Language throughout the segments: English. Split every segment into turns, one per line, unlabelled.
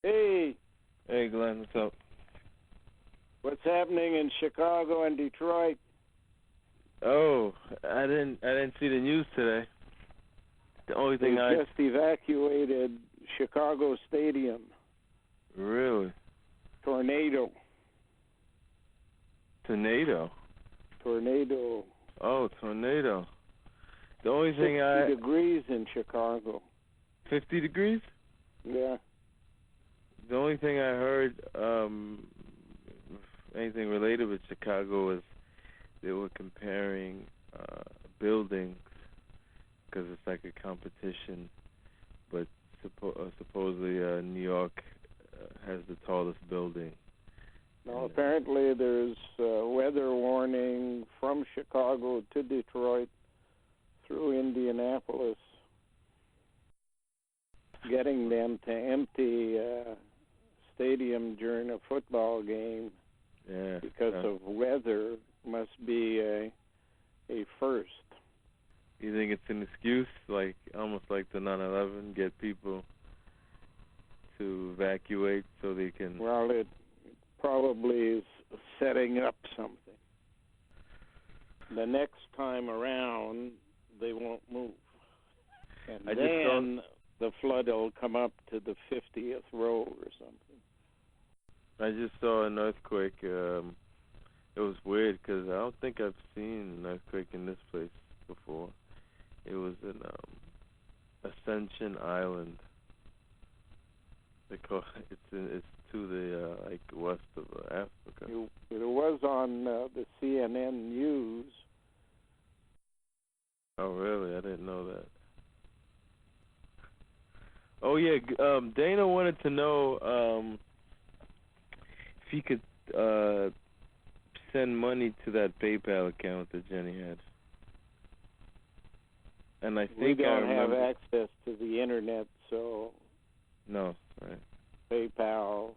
Hey,
Hey Glenn, what's up?
what's happening in Chicago and Detroit?
Oh, I didn't see the news today. The only
They
thing I
just evacuated Chicago Stadium.
really
Tornado.
tornado.
Tornado.
Oh, tornado. The only
60
thing I
degrees in Chicago.
50 degrees.
Yeah.
The only thing I heard, anything related with Chicago is they were comparing buildings because it's like a competition, but supposedly New York has the tallest building.
Now, apparently there's a weather warning from Chicago to Detroit through Indianapolis, getting them to empty stadium during a football game because of weather must be a first.
You think it's an excuse, like almost like the 9/11, get people to evacuate so they can?
Well, it probably is setting up something. The next time around, they won't move. And then the flood will come up to the 50th row or something.
I just saw an earthquake. It was weird because I don't think I've seen an earthquake in this place before. It was in Ascension Island. They call it's to the like west of Africa.
It was on the CNN news.
Oh really? I didn't know that. Oh yeah, Dana wanted to know if he could send money to that PayPal account that Jenny had. And I think
we don't have access to the internet, so
no, right.
PayPal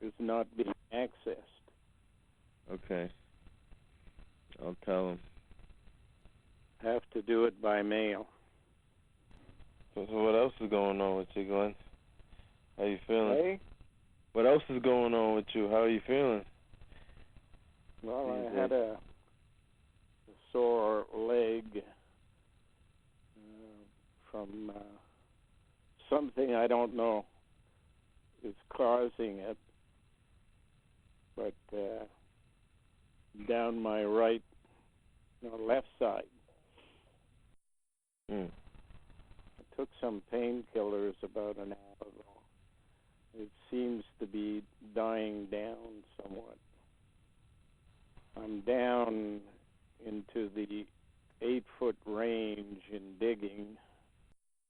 is not being accessed.
Okay. I'll tell him.
Have to do it by mail.
So what else is going on with you, Glenn? How you feeling?
Hey?
What else is going on with you? How are you feeling?
Well, I had a sore leg from something I don't know is causing it, but down my left side. I took some painkillers about an hour ago. It seems to be dying down somewhat. I'm down into the 8-foot range in digging.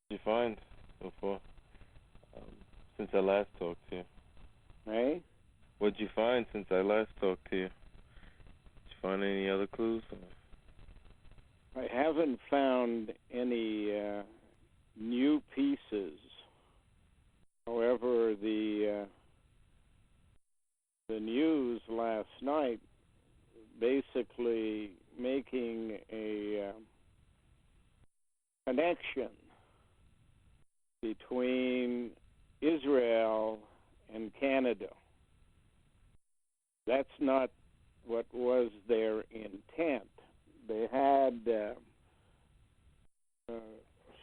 What did you find so far since I last talked to you?
Hey?
What did you find since I last talked to you? Did you find any other clues?
I haven't found any new pieces. However, the news last night basically making a connection between Israel and Canada. That's not what was their intent. They had a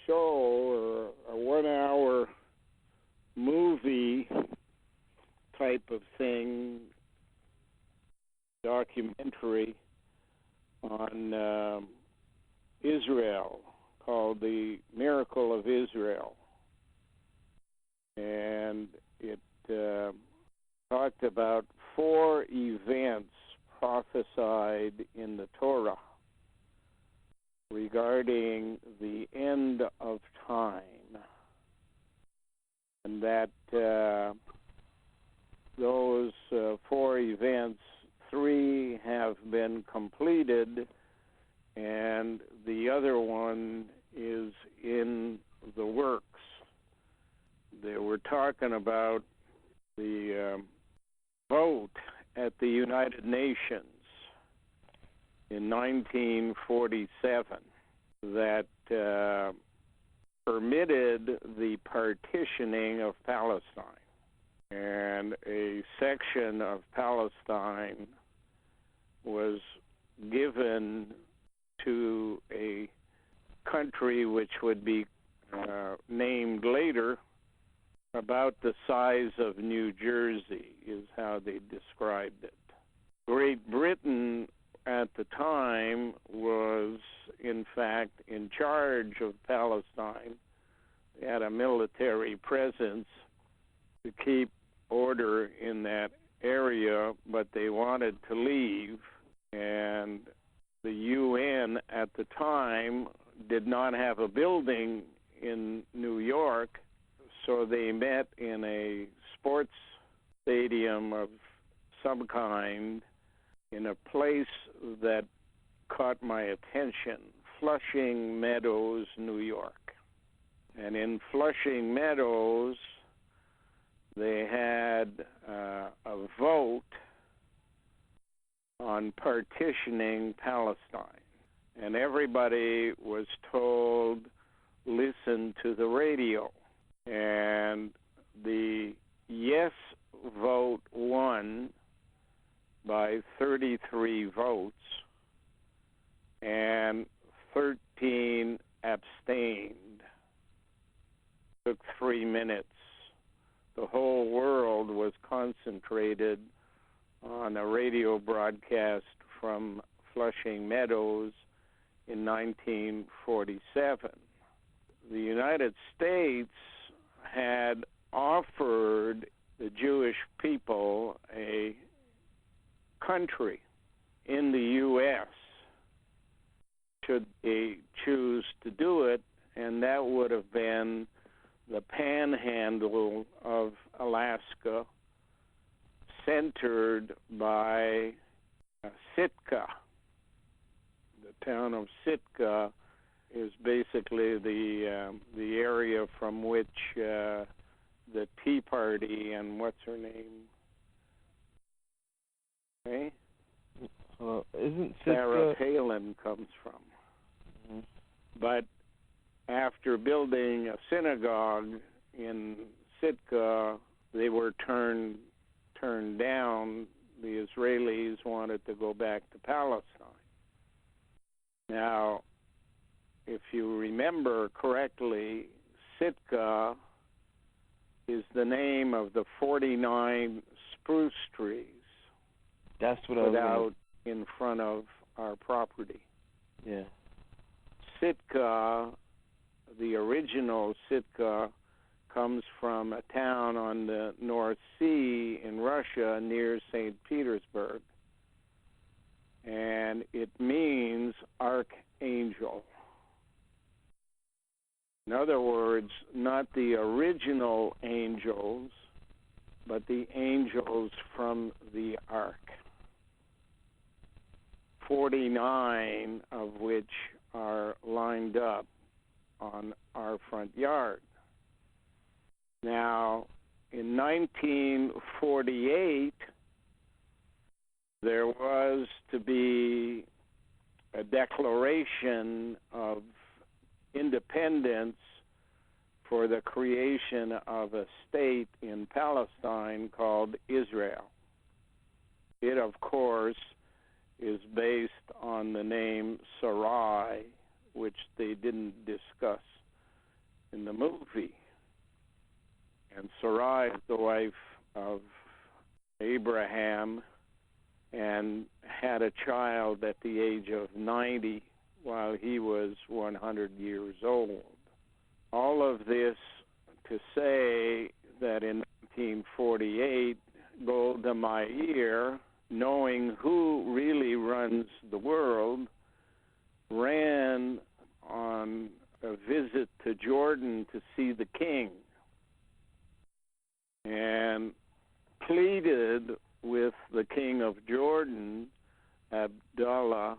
show or a 1-hour movie type of thing, documentary on Israel called The Miracle of Israel. And it talked about 4 events prophesied in the Torah regarding the end of time, and that those 4 events, 3 have been completed, and the other one is in the works. They were talking about the vote at the United Nations in 1947 that permitted the partitioning of Palestine. and a section of Palestine was given to a country which would be named later, about the size of New Jersey is how they described it. Great Britain at the time was, in fact, in charge of Palestine. They had a military presence to keep order in that area, but they wanted to leave, and the UN at the time did not have a building in New York, so they met in a sports stadium of some kind in a place that caught my attention, Flushing Meadows, New York. And in Flushing Meadows, they had a vote on partitioning Palestine. And everybody was told, listen to the radio. And the yes vote won by 33 votes, and 13 abstained. Took 3 minutes. The whole world was concentrated on a radio broadcast from Flushing Meadows in 1947. The United States had offered the Jewish people a country in the U.S. should they choose to do it, and that would have been the panhandle of Alaska, centered by Sitka. The town of Sitka is basically the area from which the Tea Party and what's her name? Okay?
Isn't Sitka...
Sarah Palin comes from.
Mm-hmm.
But after building a synagogue in Sitka, they were turned down. The Israelis wanted to go back to Palestine. Now, if you remember correctly, Sitka is the name of the 49 spruce trees.
That's what
put out in front of our property.
Yeah.
Sitka, the original Sitka, comes from a town on the North Sea in Russia near St. Petersburg. And it means archangel. In other words, not the original angels, but the angels from the ark. 49 of which are lined up on our front yard. Now, in 1948, there was to be a declaration of independence for the creation of a state in Palestine called Israel. It, of course, is based on the name Sarai, which they didn't discuss in the movie. And Sarai is the wife of Abraham and had a child at the age of 90 while he was 100 years old. All of this to say that in 1948, Golda Meir, knowing who really runs the world, ran on a visit to Jordan to see the king and pleaded with the king of Jordan, Abdullah,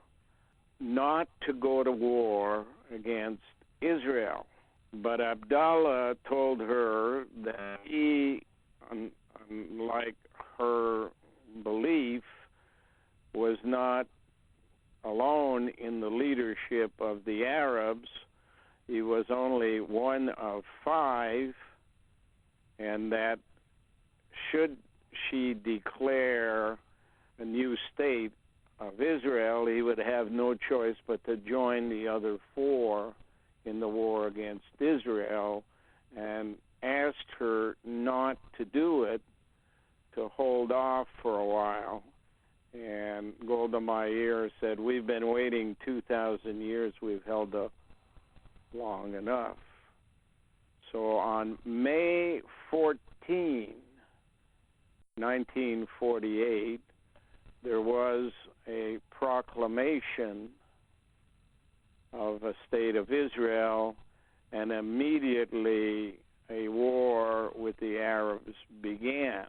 not to go to war against Israel. But Abdullah told her that he, unlike her belief, was not alone in the leadership of the Arabs. He was only one of 5, and that should she declare a new state of Israel, he would have no choice but to join the other four in the war against Israel, and asked her not to do it, to hold off for a while. And Golda Meir said, "We've been waiting 2,000 years. We've held up long enough." So on May 14, 1948, there was a proclamation of a state of Israel, and immediately a war with the Arabs began.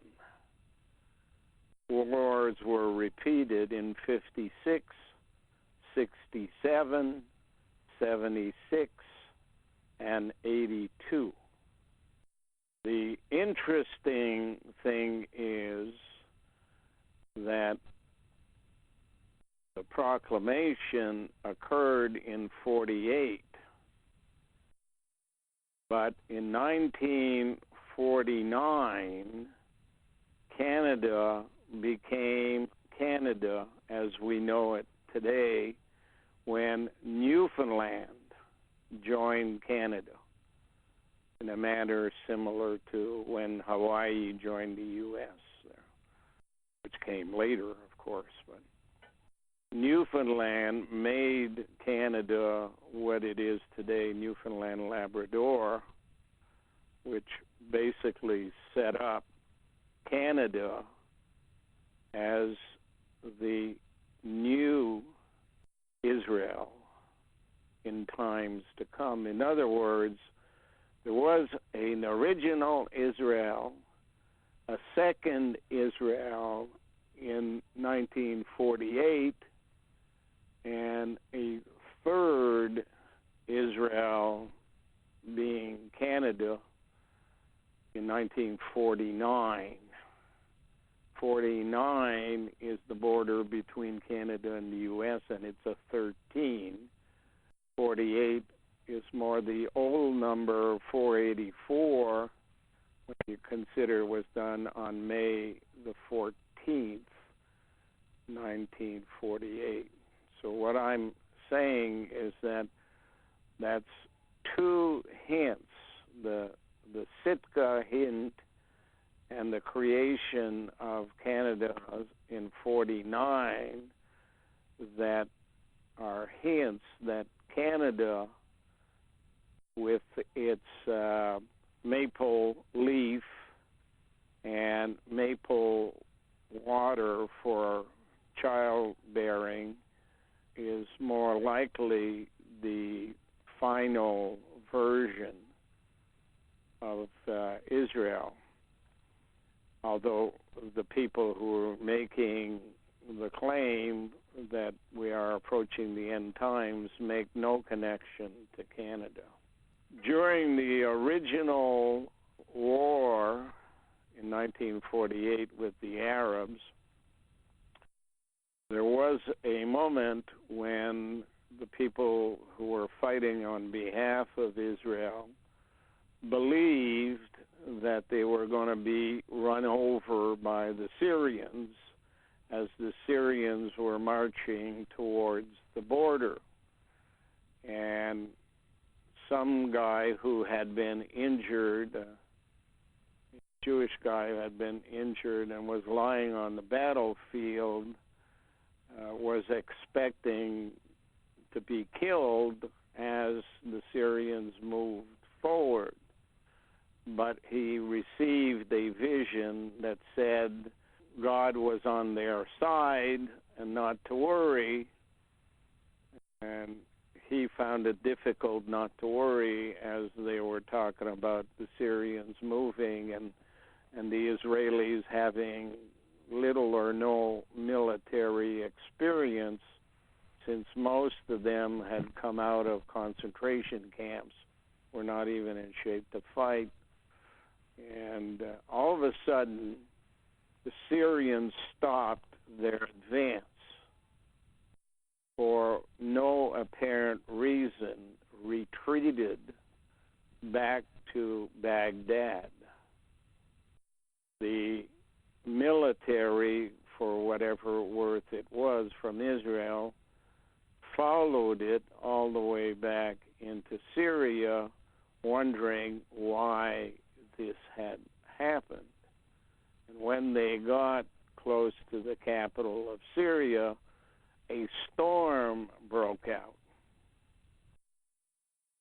Wars were repeated in 56, 67, 76, and 82. The interesting thing is that the proclamation occurred in 48, but in 1949, Canada became Canada as we know it today when Newfoundland joined Canada, in a manner similar to when Hawaii joined the U.S., which came later, of course. But Newfoundland made Canada what it is today, Newfoundland Labrador, which basically set up Canada as the new Israel in times to come. In other words, there was an original Israel, a second Israel in 1948, and a third Israel, being Canada, in 1949. 49 is the border between Canada and the U.S., and it's a 13. 48 is more the old number, 484, when you consider it was done on May the 14th, 1948. So what I'm saying is that that's two hints, the Sitka hint and the creation of Canada in 49, that are hints that Canada, with its maple leaf and maple water for childbearing, is more likely the final version of Israel. Although the people who are making the claim that we are approaching the end times make no connection to Canada. During the original war in 1948 with the Arabs, there was a moment when the people who were fighting on behalf of Israel believed that they were going to be run over by the Syrians as the Syrians were marching towards the border. And some guy who had been injured, a Jewish guy who had been injured and was lying on the battlefield, was expecting to be killed as the Syrians moved forward. But he received a vision that said God was on their side and not to worry, and he found it difficult not to worry as they were talking about the Syrians moving and the Israelis having little or no military experience, since most of them had come out of concentration camps, were not even in shape to fight. And all of a sudden, the Syrians stopped their advance for no apparent reason, retreated back to Baghdad. The whatever worth it was from Israel, followed it all the way back into Syria, wondering why this had happened. And when they got close to the capital of Syria, a storm broke out.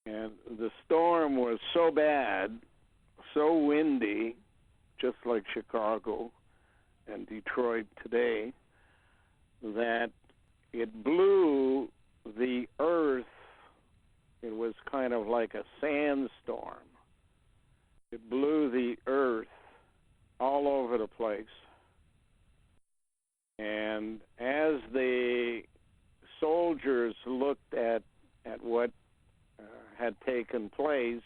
And the storm was so bad, so windy, just like Chicago and Detroit today, that it blew the earth. It was kind of like a sandstorm. It blew the earth all over the place. And as the soldiers looked at what had taken place,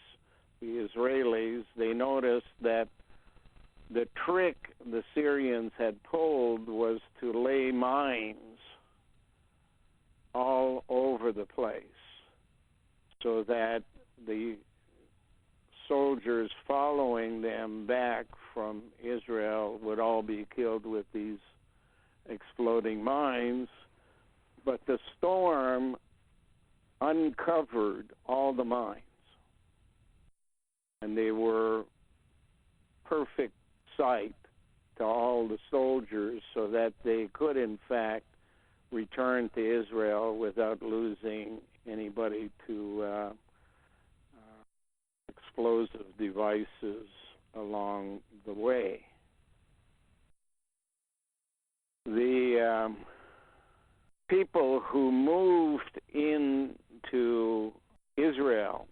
the Israelis, they noticed that the trick the Syrians had pulled was to lay mines all over the place so that the soldiers following them back from Israel would all be killed with these exploding mines. But the storm uncovered all the mines, and they were perfect sight to all the soldiers so that they could in fact return to Israel without losing anybody to explosive devices along the way. The people who moved into Israel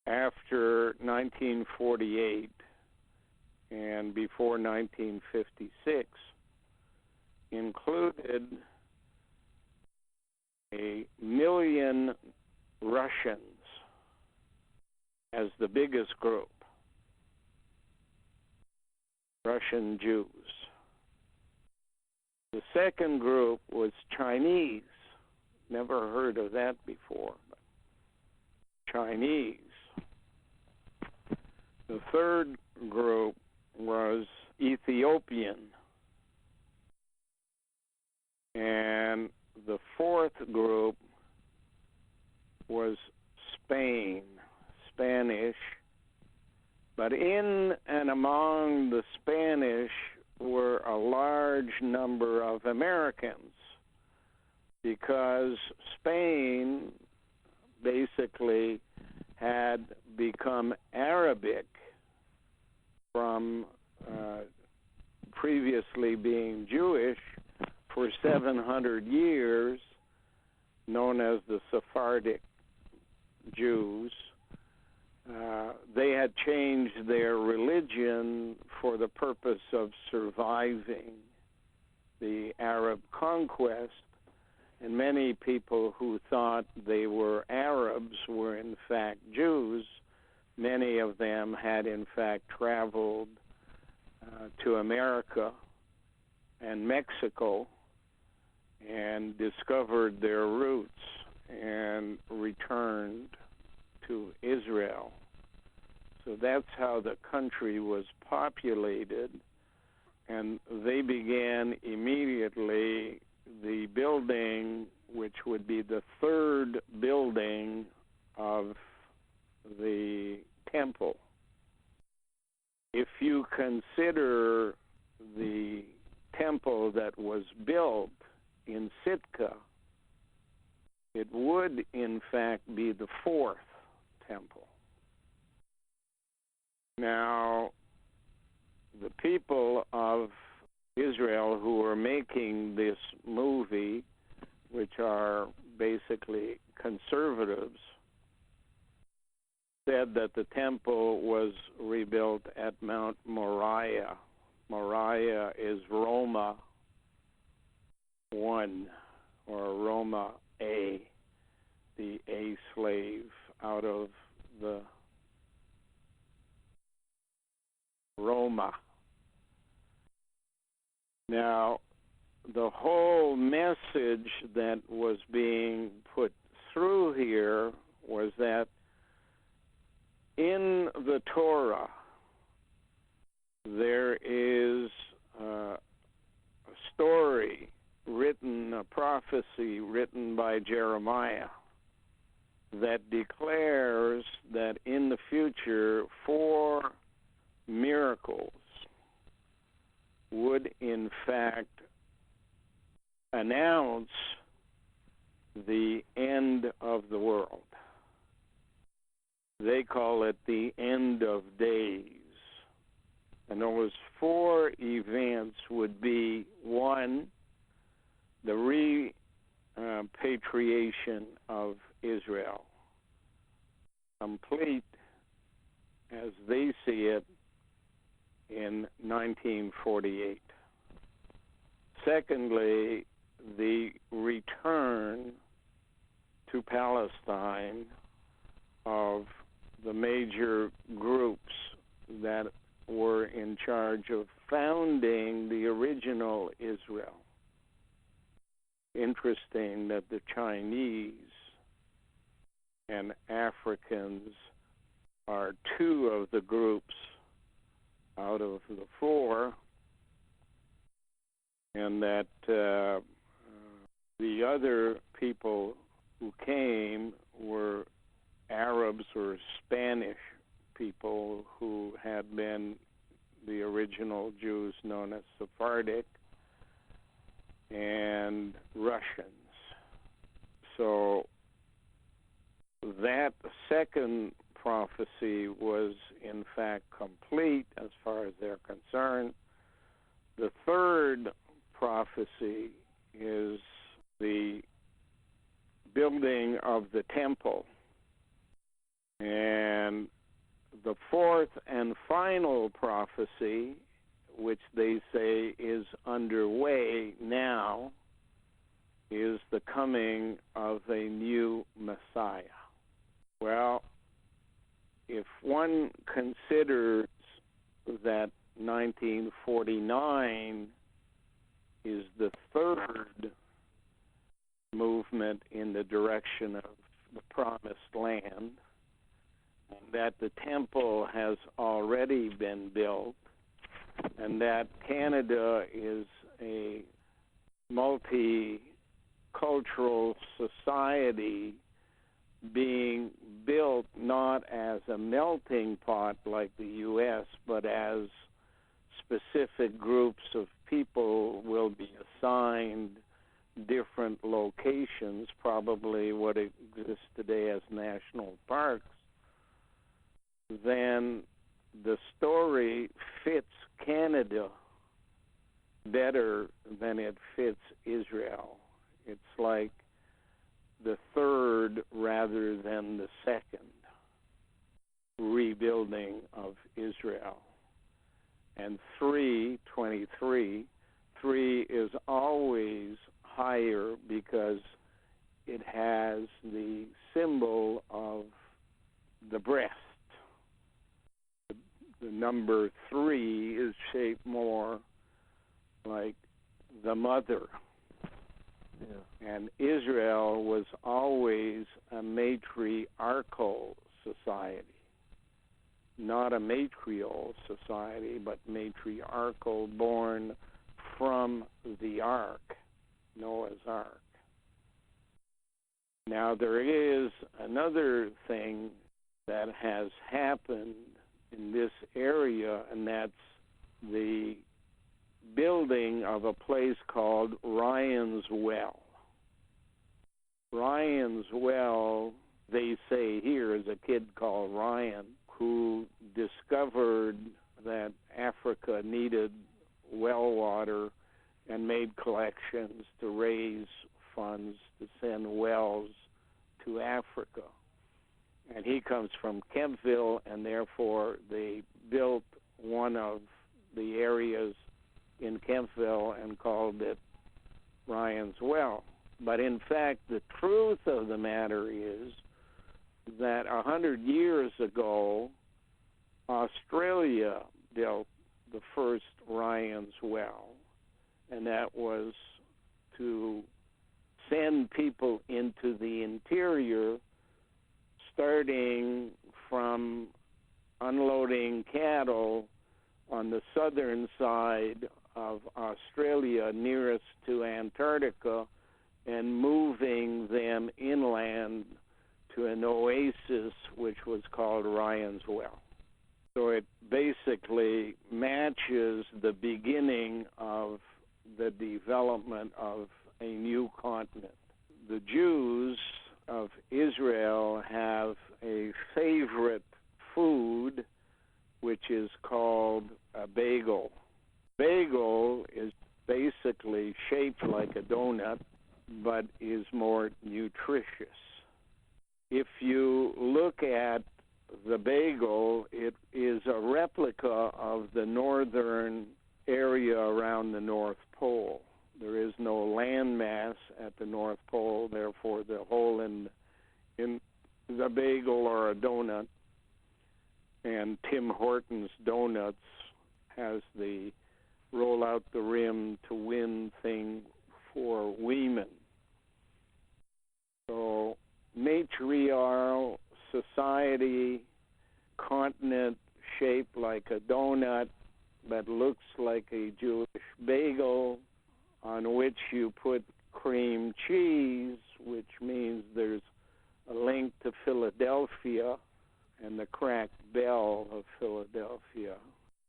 after 1948 and before 1956 included 1 million Russians as the biggest group, Russian Jews. The second group was Chinese. Never heard of that before, but Chinese. The third group was Ethiopian. And the fourth group was Spanish. But in and among the Spanish were a large number of Americans, because Spain basically had become Arabic from previously being Jewish for 700 years, known as the Sephardic Jews. They had changed their religion for the purpose of surviving the Arab conquest, and many people who thought they were Arabs were in fact Jews. Many of them had in fact traveled to America and Mexico and discovered their roots and returned to Israel. So that's how the country was populated, and they began immediately the building, which would be the third building of the temple. If you consider the temple that was built in Sitka, it would in fact be the fourth temple. Now, the people of Israel who were making this movie, which are basically conservatives, said that the temple was rebuilt at Mount Moriah. Moriah is Roma 1, or Roma A, the A slave out of the Roma. Now, the whole message that was being put through here was that in the Torah there is prophecy written by Jeremiah that declares that in the future 4 miracles would in fact announce the end of the world. They call it the end of days. And those 4 events would be, 1, the repatriation of Israel, complete as they see it in 1948. Secondly, the return to Palestine of the major groups that were in charge of founding the original Israel. Interesting that the Chinese and Africans are 2 of the groups out of the 4, and that the other people who came were Arabs or Spanish people who had been the original Jews known as Sephardic, and Russians. So that second prophecy was in fact complete as far as they're concerned. The third prophecy is the building of the temple. And the fourth and final prophecy, which they say is underway now, is the coming of a new Messiah. Well, if one considers that 1949 is the third movement in the direction of the promised land, and that the temple has already been built, and that Canada is a multicultural society being built not as a melting pot like the U.S., but as specific groups of people will be assigned different locations, probably what exists today as national parks, then the story fits Canada better than it fits Israel. It's like the third rather than the second rebuilding of Israel. And 3:23, 3 is always higher because it has the symbol of the breast. The number 3 is shaped more like the mother. Yeah. And Israel was always a matriarchal society. Not a matrial society, but matriarchal, born from the ark, Noah's Ark. Now, there is another thing that has happened in this area, and that's the building of a place called Ryan's Well. Ryan's Well, they say here, is a kid called Ryan who discovered that Africa needed well water and made collections to raise funds to send wells to Africa. And he comes from Kempville, and therefore they built one of the areas in Kempville and called it Ryan's Well. But in fact, the truth of the matter is that 100 years ago, Australia built the first Ryan's Well, and that was to send people into the interior, starting from unloading cattle on the southern side of Australia nearest to Antarctica and moving them inland to an oasis which was called Ryan's Well. So it basically matches the beginning of the development of a new continent. The Jews of Israel have a favorite food which is called a bagel. Bagel is basically shaped like a donut, but is more nutritious. If you look at the bagel, it is a replica of the northern area around the North Pole. There is no landmass at the North Pole, therefore the hole in the bagel or a donut. And Tim Hortons Donuts has the roll out the rim to win thing for women. So matriarchal society, continent shaped like a donut that looks like a Jewish bagel, on which you put cream cheese, which means there's a link to Philadelphia and the cracked bell of Philadelphia,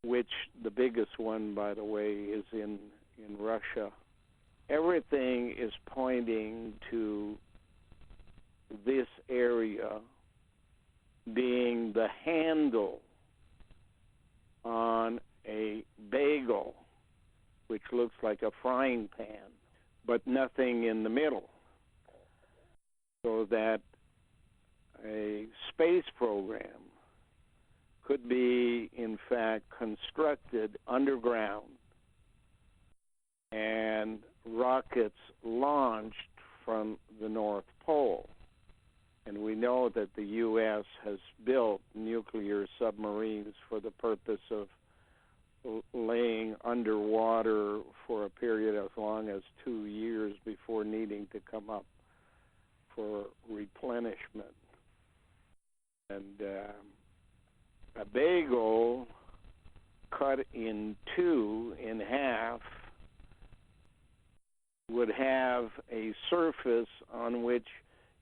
which the biggest one, by the way, is in Russia. Everything is pointing to this area being the handle on a bagel, which looks like a frying pan, but nothing in the middle. So that a space program could be, in fact, constructed underground and rockets launched from the North Pole. And we know that the U.S. has built nuclear submarines for the purpose of laying underwater for a period as long as 2 years before needing to come up for replenishment. And a bagel cut in two, in half, would have a surface on which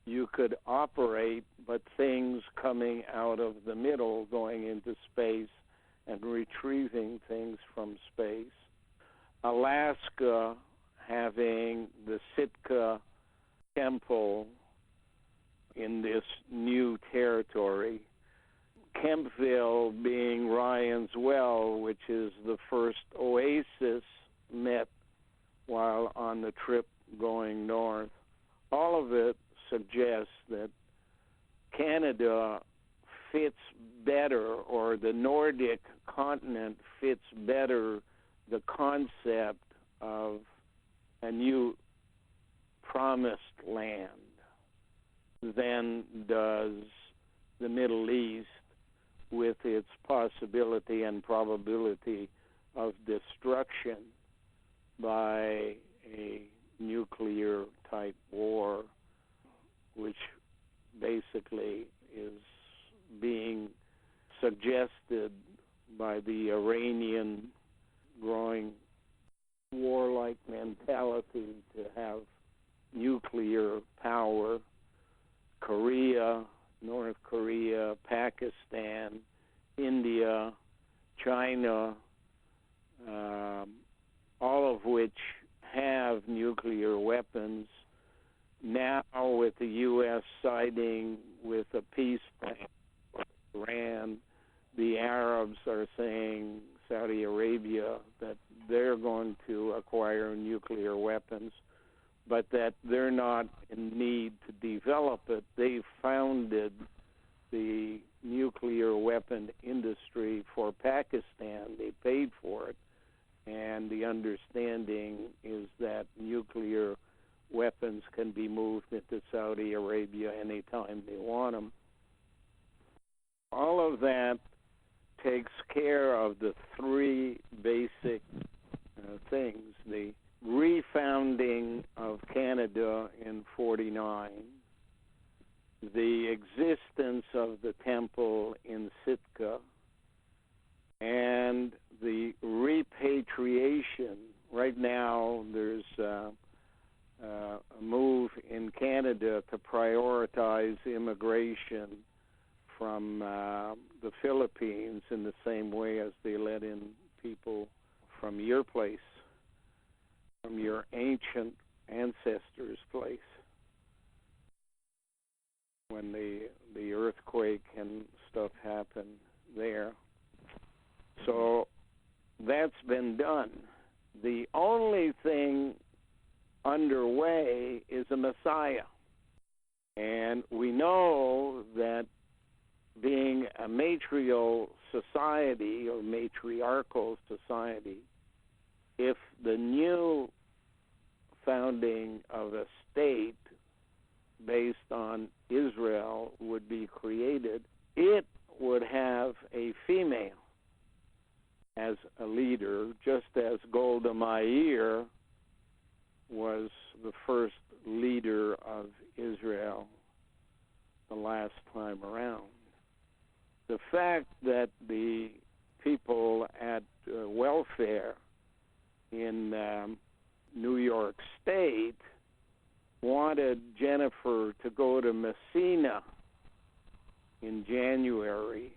you could operate, but things coming out of the middle going into space and retrieving things from space. Alaska having the Sitka temple in this new territory. Kempville being Ryan's Well, which is the first oasis met while on the trip going north. All of it suggests that Canada fits better, or the Nordic continent fits better, the concept of a new promised land than does the Middle East, with its possibility and probability of destruction by a nuclear-type war, which basically is being suggested by the Iranian growing warlike mentality to have nuclear power. Korea, North Korea, Pakistan, India, China, all of which have nuclear weapons. Now with the U.S. siding with a peace plan with Iran, the Arabs are saying, Saudi Arabia, that they're going to acquire nuclear weapons, but that they're not in need to develop it. They founded the nuclear weapon industry for Pakistan. They paid for it, and the understanding is that nuclear weapons can be moved into Saudi Arabia anytime they want them. All of that takes care of the three basic things. The refounding of Canada in 1949, the existence of the temple in Sitka, and the repatriation. Right now, there's a move they let in people from your place, from your ancient ancestors' place, when the earthquake and stuff happened there. So that's been done. The only thing underway is a Messiah. And we know that being a matriarchal society or matriarchal society, if the new founding of a state based on Israel would be created, it would have a female as a leader, just as Golda Meir was the first leader of Israel the last time around. The fact that the people at welfare in New York State wanted Jennifer to go to Messina in January,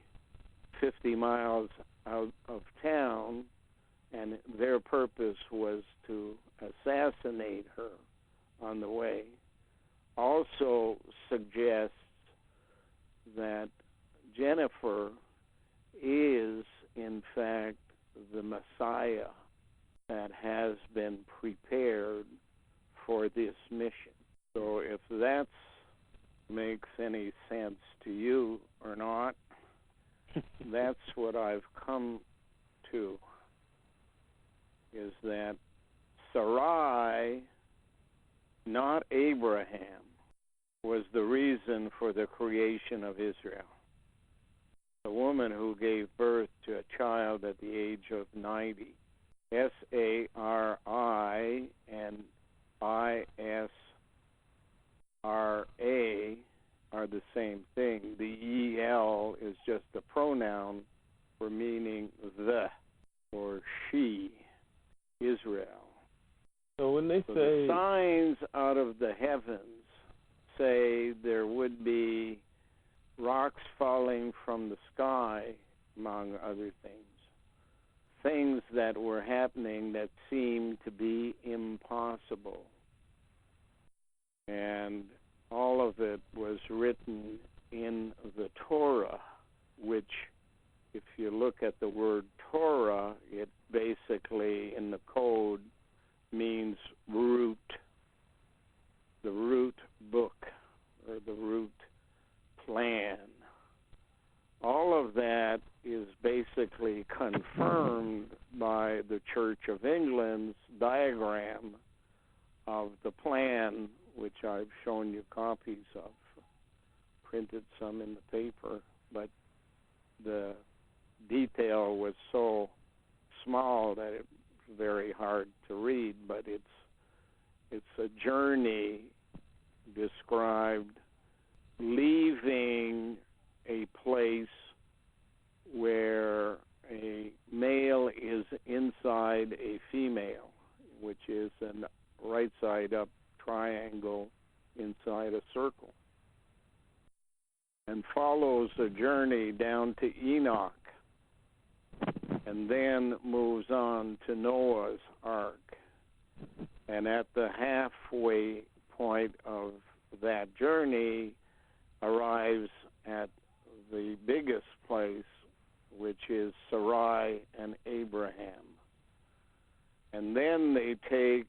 50 miles out of town, and their purpose was to assassinate her on the way, also suggests that Jennifer is, in fact, the Messiah that has been prepared for this mission. So if that makes any sense to you or not, that's what I've come to, is that Sarai, not Abraham, was the reason for the creation of Israel. The woman who gave birth to a child at the age of 90. S-A-R-I and I-S-R-A are the same thing. The E-L is just a pronoun for meaning the or she, Israel.
So when they
So
say
the signs out of the heavens say there would be rocks falling from the sky, among other things that were happening that seemed to be impossible. And all of it was written in the Torah, which, if you look at the word Torah, it basically, in the code, means root, the root book, or the root plan. All of that is basically confirmed by the Church of England's diagram of the plan, which I've shown you copies of, printed some in the paper, but the detail was so small that it was very hard to read, but it's a journey described leaving a place where a male is inside a female, which is a right side up triangle inside a circle, and follows a journey down to Enoch, and then moves on to Noah's Ark. And at the halfway point of that journey arrives at the biggest place, which is Sarai and Abraham. And then they take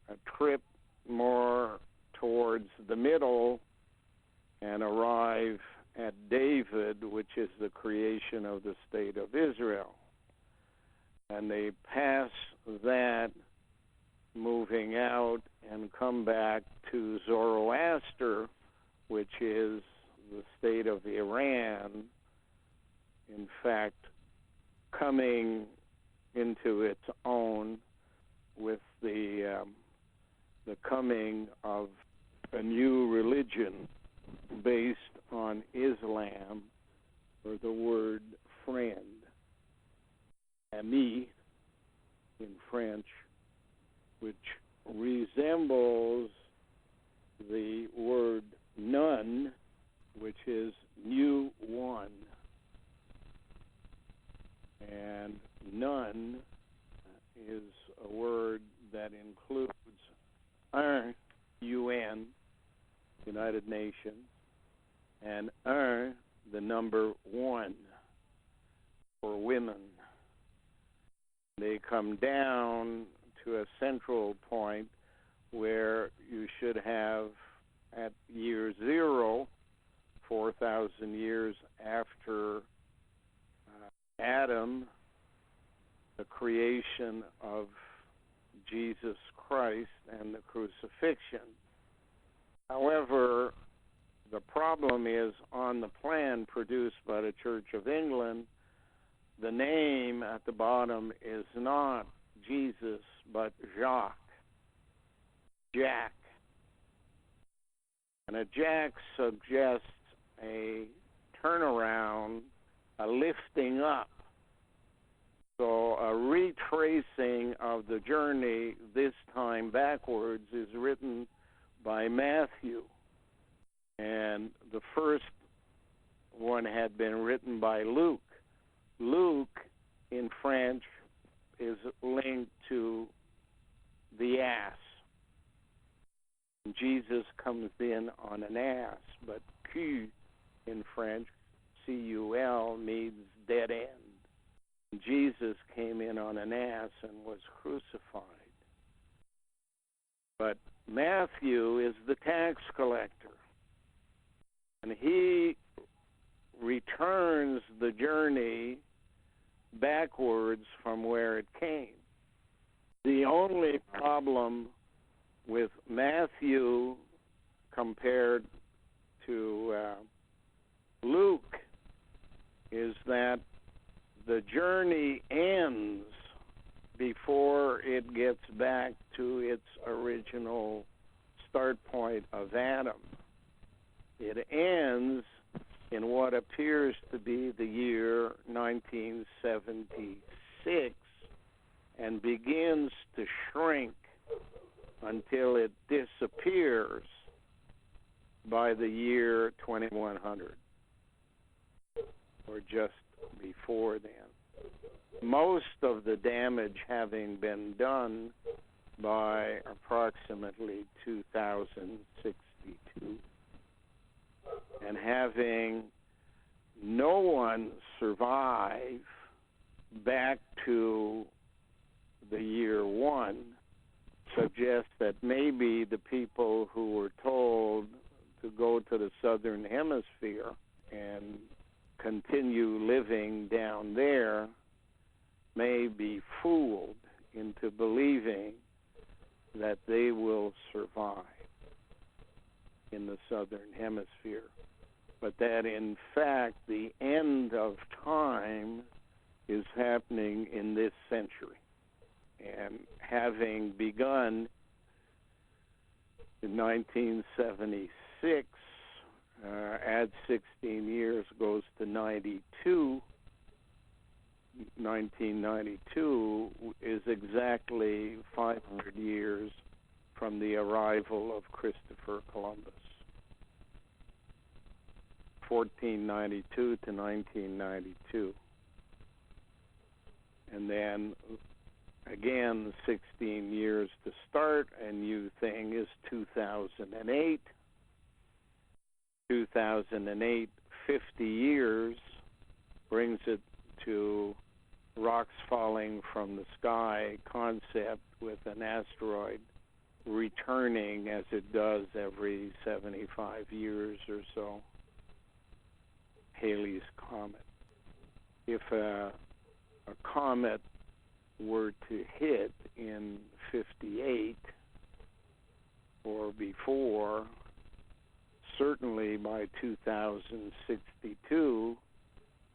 a trip more towards the middle and arrive at David, which is the creation of the state of Israel. And they pass that, moving out, and come back to Zoroaster, which is the state of Iran, in fact, coming into its own with the coming of a new religion based on Islam, or the word friend, ami in French, which resembles the word nun, which is new one. And none is a word that includes UN, United Nations, and the number 1 for women. They come down to a central point where you should have at year 0, 4,000 years after Adam, the creation of Jesus Christ and the crucifixion. However, the problem is on the plan produced by the Church of England, the name at the bottom is not Jesus, but Jacques. Jack. And a Jack suggests a turnaround, a lifting up. So a retracing of the journey, this time backwards, is written by Matthew. And the first one had been written by Luke. Luke, in French, is linked to the ass. Jesus comes in on an ass, but Q in French, C-U-L, means dead end. Jesus came in on an ass and was crucified. But Matthew is the tax collector, and he returns the journey backwards from where it came. The only problem with Matthew compared to Luke is that the journey ends before it gets back to its original start point of Adam. It ends in what appears to be the year 1976 and begins to shrink until it disappears by the year 2100, or just before then. Most of the damage having been done by approximately 2062, and having no one survive back to the year 1 suggests that maybe the people who were told to go to the southern hemisphere and continue living down there may be fooled into believing that they will survive in the southern hemisphere, but that in fact the end of time is happening in this century. And having begun in 1976, add 16 years goes to 92. 1992 is exactly 500 years from the arrival of Christopher Columbus. 1492 to 1992. And then again, 16 years to start. A new thing is 2008. 2008, 50 years, brings it to rocks falling from the sky concept with an asteroid returning as it does every 75 years or so. Halley's Comet. If a comet were to hit in 58 or before, certainly by 2062,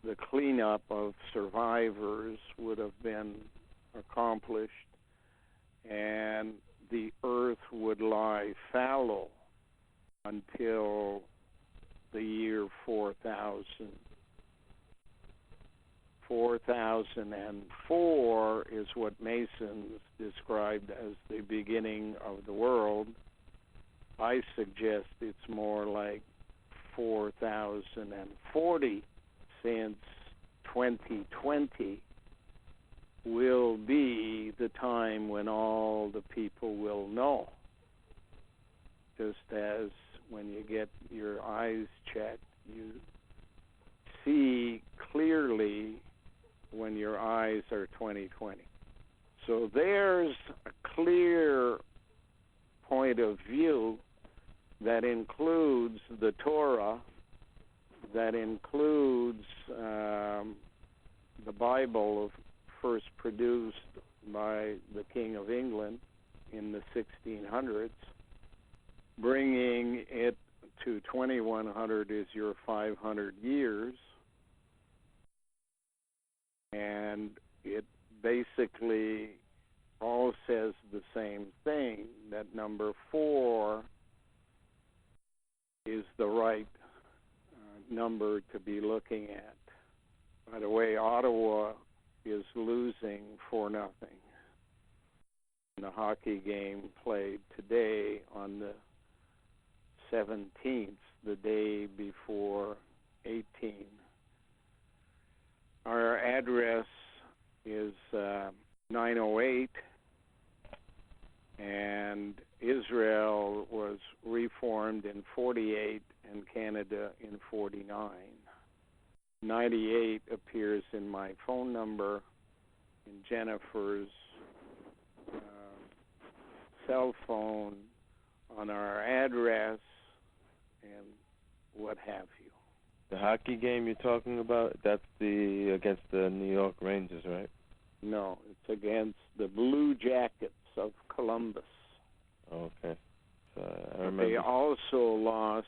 the cleanup of survivors would have been accomplished, and the Earth would lie fallow until the year 4000. 4004 is what Masons described as the beginning of the world. I suggest it's more like 4040, since 2020 time when all the people will know. Just as when you get your eyes checked, you see clearly when your eyes are 20/20. So there's a clear point of view that includes the Torah, that includes the Bible first produced by the King of England in the 1600s. Bringing it to 2100 is your 500 years. And it basically all says the same thing, that number 4 is the right number to be looking at. By the way, Ottawa is losing 4-0 in the hockey game played today on the 17th, the day before 18. Our address is 908, and Israel was reformed in 48 and Canada in 49. 98 appears in my phone number, in Jennifer's cell phone, on our address, and what have you.
The hockey game you're talking about, that's against the New York Rangers, right?
No, it's against the Blue Jackets of Columbus.
Okay. I remember.
They also lost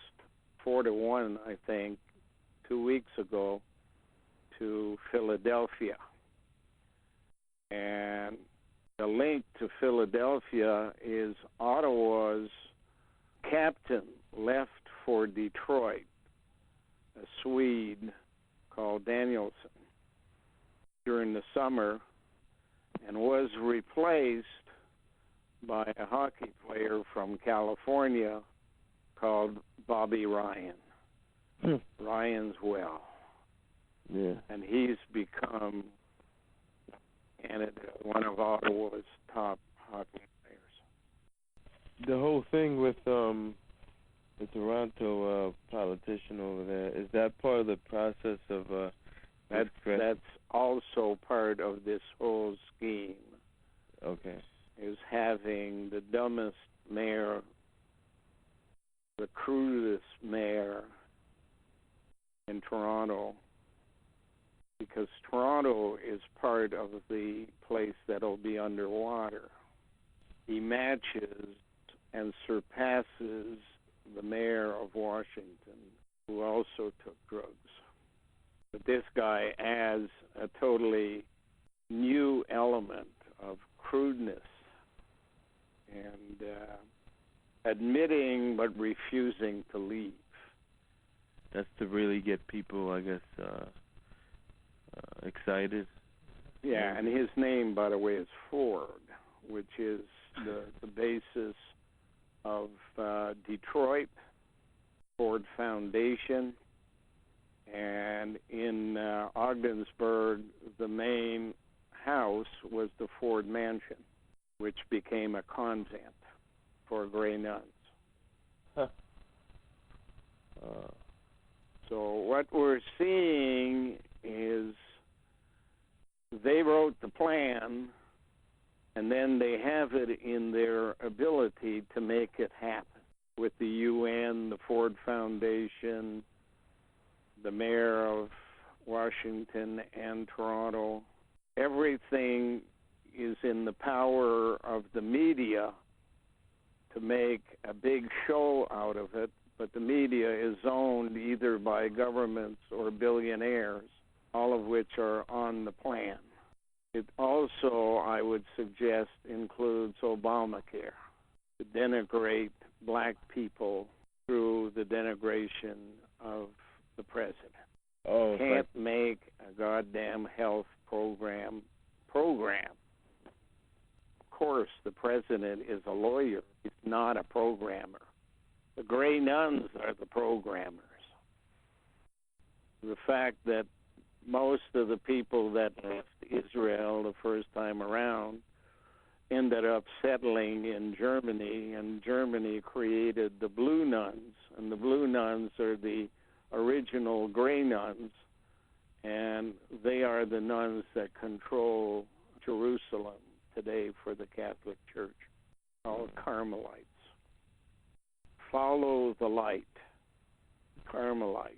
4-1, I think, 2 weeks ago to Philadelphia. And the link to Philadelphia is Ottawa's captain left for Detroit, a Swede called Danielson, during the summer, and was replaced by a hockey player from California called Bobby Ryan. Ryan's well.
Yeah.
And he's become one of Ottawa's top hockey players.
The whole thing with the Toronto politician over there, is that part of the process of
that's also part of this whole scheme.
Okay.
Is having the dumbest mayor, the crudest mayor in Toronto, because Toronto is part of the place that'll be underwater. He matches and surpasses the mayor of Washington, who also took drugs. But this guy adds a totally new element of crudeness and admitting but refusing to leave.
That's to really get people, I guess, excited.
Yeah, and his name, by the way, is Ford, which is the basis of Detroit, Ford Foundation, and in Ogdensburg, the main house was the Ford Mansion, which became a convent for Grey nuns.
Huh.
So what we're seeing is they wrote the plan, and then they have it in their ability to make it happen with the UN, the Ford Foundation, the mayor of Washington and Toronto. Everything is in the power of the media to make a big show out of it, but the media is owned either by governments or billionaires, all of which are on the plan. It also, I would suggest, includes Obamacare, to denigrate black people through the denigration of the president.
Oh,
Can't make a goddamn health program. Of course, the president is a lawyer. He's not a programmer. The Grey nuns are the programmers. The fact that most of the people that left Israel the first time around ended up settling in Germany, and Germany created the Blue Nuns, and the Blue Nuns are the original Gray Nuns, and they are the nuns that control Jerusalem today for the Catholic Church, called Carmelites. Follow the light, Carmelite.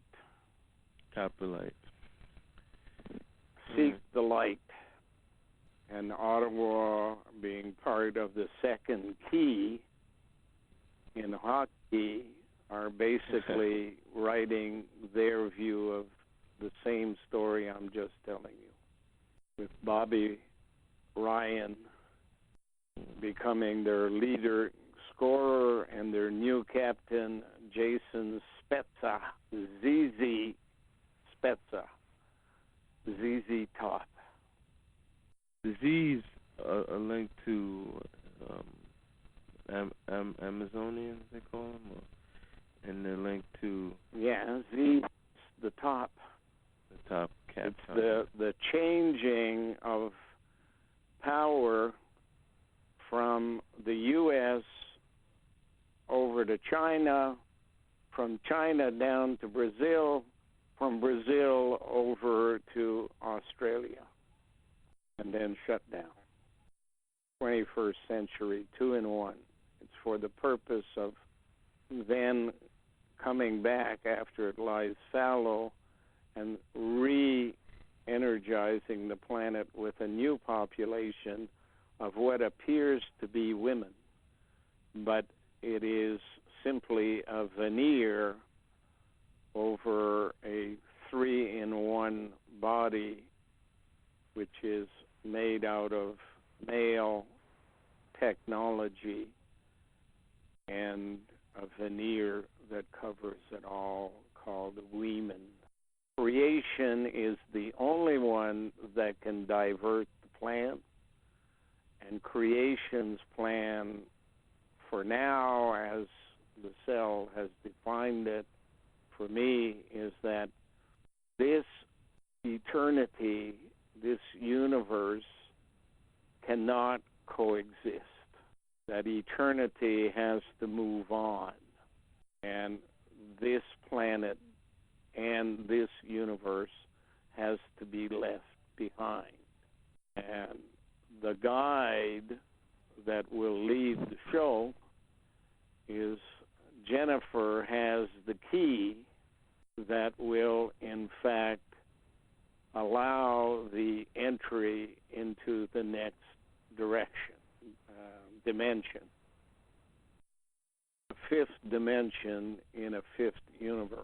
Capelite.
Seek the light. And Ottawa, being part of the second key in hockey, are basically writing their view of the same story I'm just telling you, with Bobby Ryan becoming their leader scorer and their new captain, Jason Spezza, ZZ Spezza, ZZ Top.
The Z's are linked to Amazonians, they call them, and they're linked to...
Yeah, Z, the top.
The top cat.
It's the changing of power from the U.S. over to China, from China down to Brazil, from Brazil over to Australia, and then shut down. 21st century, 2-in-1. It's for the purpose of then coming back after it lies fallow and re-energizing the planet with a new population of what appears to be women. But it is simply a veneer over a 3-in-1 body, which is made out of male technology and a veneer that covers it all, called Weeman. Creation is the only one that can divert the plant, and creation's plan for now, as the cell has defined it for me, is that this eternity, this universe, cannot coexist. That eternity has to move on. And this planet and this universe has to be left behind. And the guide that will lead the show is Jennifer has the key that will, in fact, allow the entry into the next dimension. A fifth dimension in a fifth universe.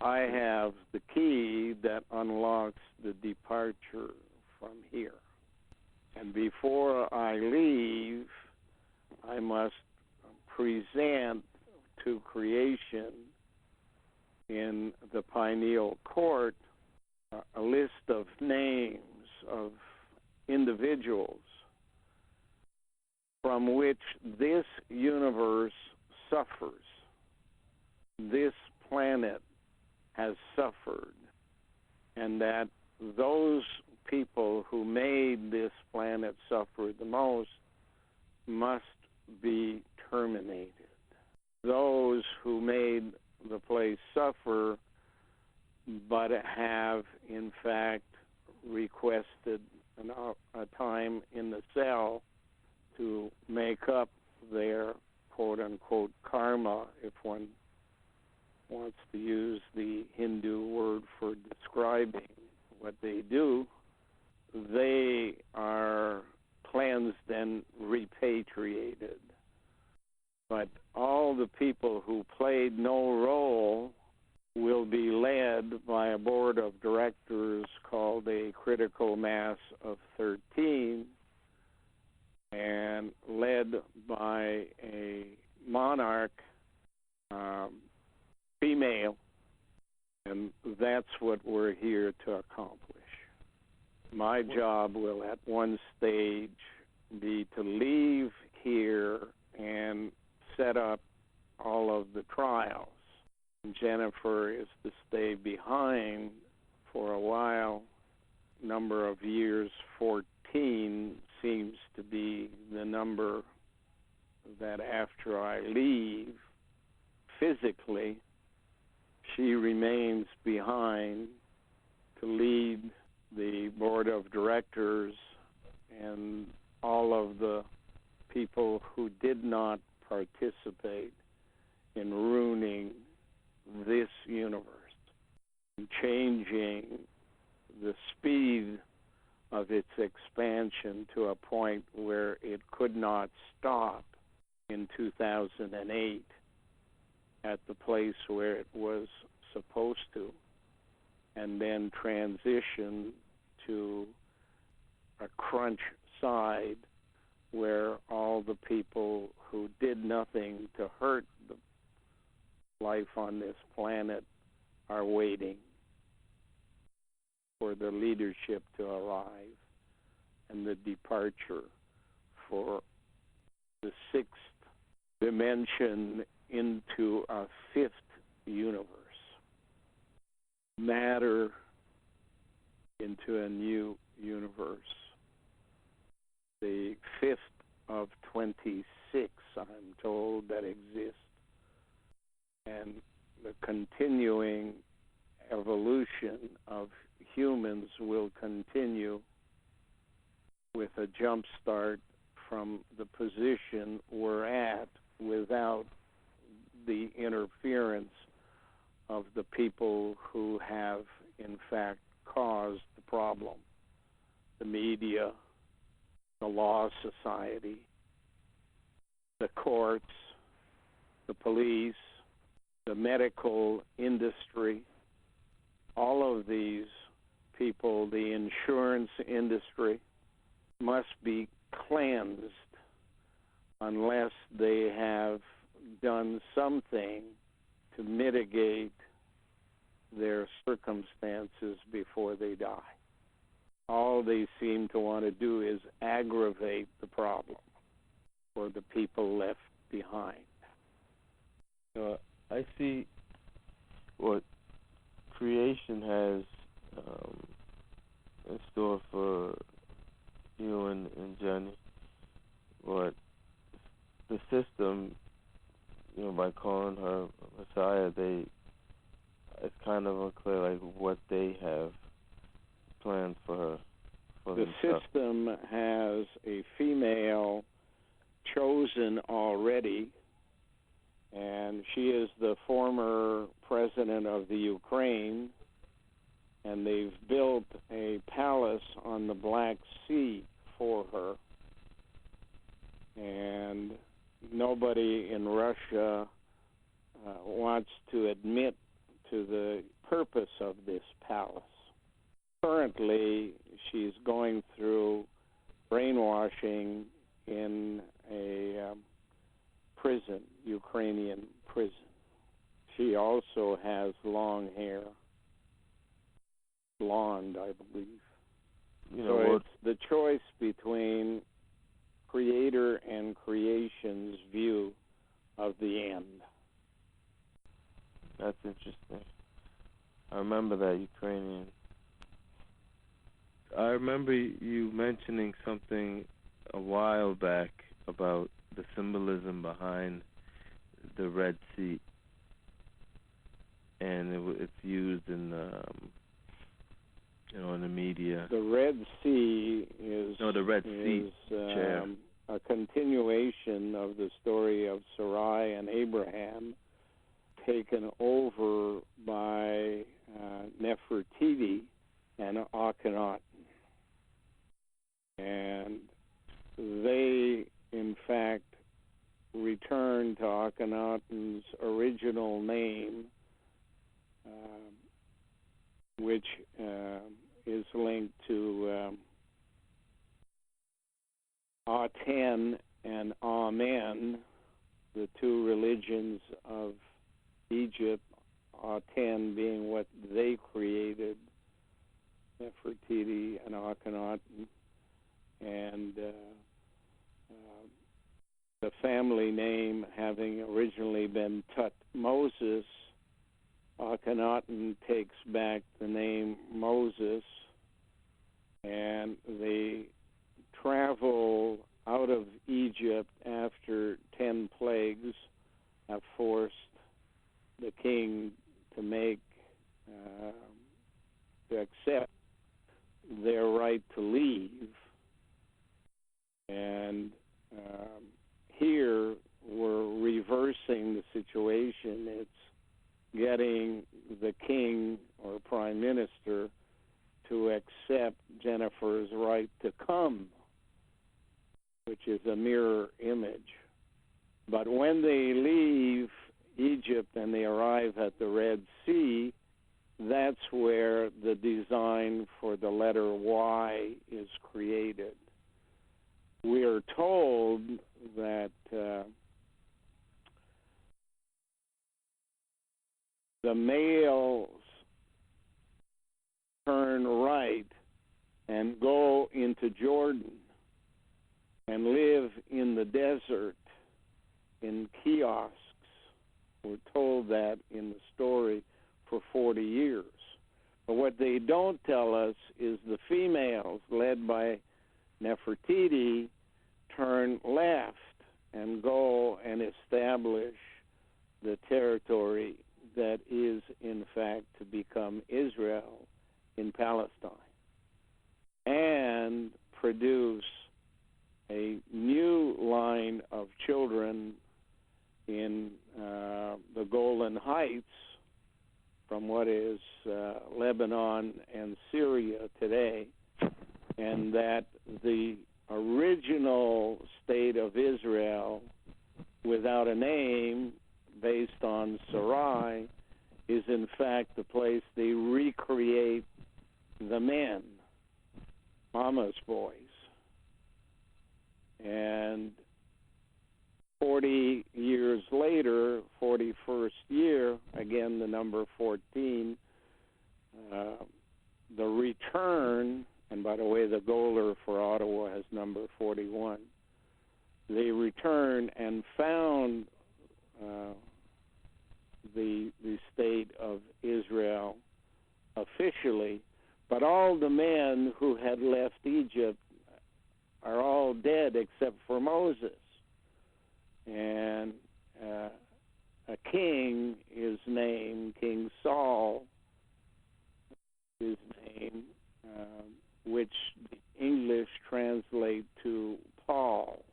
I have the key that unlocks the departure from here. And before I leave, I must present to creation in the pineal court a list of names of individuals from which this universe suffers. This planet has suffered, and that those people who made this planet suffer the most must be terminated. Those who made the place suffer but have, in fact, requested a time in the cell to make up their quote-unquote karma, if one wants to use the Hindu word for describing what they do, they are cleansed and repatriated. But all the people who played no role will be led by a board of directors called a critical mass of 13 and led by a monarch, female, and that's what we're here to accomplish. My job will at one stage be to leave here and set up all of the trials. Jennifer is to stay behind for a while, number of years, 14, seems to be the number that after I leave, physically, she remains behind to lead the board of directors and all of the people who did not participate in ruining this universe, and changing the speed of its expansion to a point where it could not stop in 2008 at the place where it was supposed to, and then transition to a crunch side where all the people who did nothing to hurt the life on this planet are waiting for the leadership to arrive and the departure for the sixth dimension into a fifth universe. Matter into a new universe. The fifth of 26, I'm told, that exist. And the continuing evolution of humans will continue with a jump start from the position we're at without the interference of the people who have, in fact, caused the problem. The media, the law society, the courts, the police, the medical industry, all of these people, the insurance industry, must be cleansed unless they have done something to mitigate their circumstances before they die. All they seem to want to do is aggravate the problem for the people left behind.
I see what creation has in store for you and Jenny. What the system, by calling her Messiah, it's kind of unclear like what they have planned for her.
The system has a female chosen already, and she is the former president of the Ukraine, and they've built a palace on the Black Sea for her. And nobody in Russia wants to admit to the purpose of this palace. Currently, she's going through brainwashing in a prison, Ukrainian prison. She also has long hair, blonde, I believe. It's the choice between Creator and creation's view of the end.
That's interesting. I remember that Ukrainian. I remember you mentioning something a while back about the symbolism behind the Red Sea, and it's used in in the media.
The Red Sea is
the Red Sea chair.
A continuation of the story of Sarai and Abraham, taken over by Nefertiti and Akhenaten. And they, in fact, return to Akhenaten's original name, which is linked to Aten and Amen, the two religions of Egypt, Aten being what they created, Nefertiti and Akhenaten, and the family name having originally been Tutmosis, Akhenaten takes back the name Moses, and they travel out of Egypt after 10 plagues have forced the king to accept their right to leave. And here we're reversing the situation. It's getting the king or prime minister to accept Jennifer's right to come, which is a mirror image. But when they leave Egypt and they arrive at the Red Sea, that's where the design for the letter Y is created. We are told that the males turn right and go into Jordan and live in the desert in kiosks. We're told that in the story for 40 years. But what they don't tell us is the females, led by Nefertiti, turn left and go and establish the territory that is, in fact, to become Israel in Palestine, and produce a new line of children in the Golan Heights, from what is Lebanon and Syria today, and that the original state of Israel, without a name, based on Sarai, is in fact the place they recreate the men, Mama's boys. And 40 years later, 41st year, again the number 14, the return, and by the way, the Goler for Ottawa has number 41. They returned and found the state of Israel officially, but all the men who had left Egypt are all dead except for Moses. And a king is named, King Saul is named, which the English translate to Paul,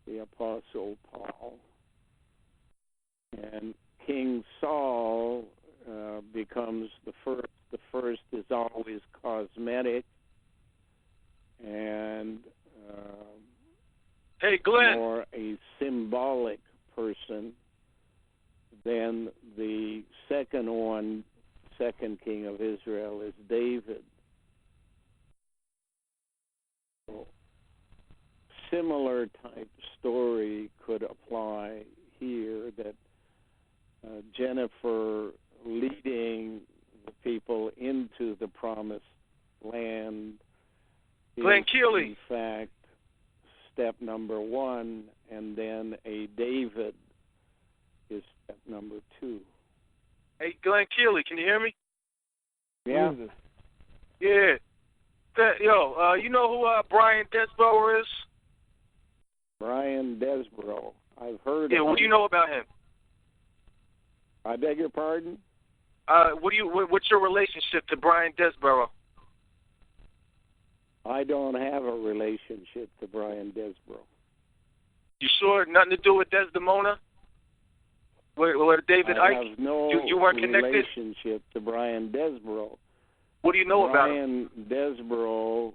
the Apostle Paul. And King Saul becomes the first. The first is always cosmetic and
hey, Glenn,
more a symbolic person than the second king of Israel is David. So, similar type story could apply here, that Jennifer leading the people into the promised land is,
Glenn Keeley,
in fact, step number one, and then a David is step number two.
Hey, Glenn Keeley, can you hear me?
Yeah.
Yeah. You know who Brian Desborough is?
Brian Desborough. I've heard of him.
Yeah, what do you know about him?
I beg your pardon?
What's your relationship to Brian Desborough?
I don't have a relationship to Brian Desborough.
You sure? Nothing to do with Desdemona? Where David Icke?
I have no
you weren't connected?
relationship to Brian Desborough.
What do you know about him?
Brian Desborough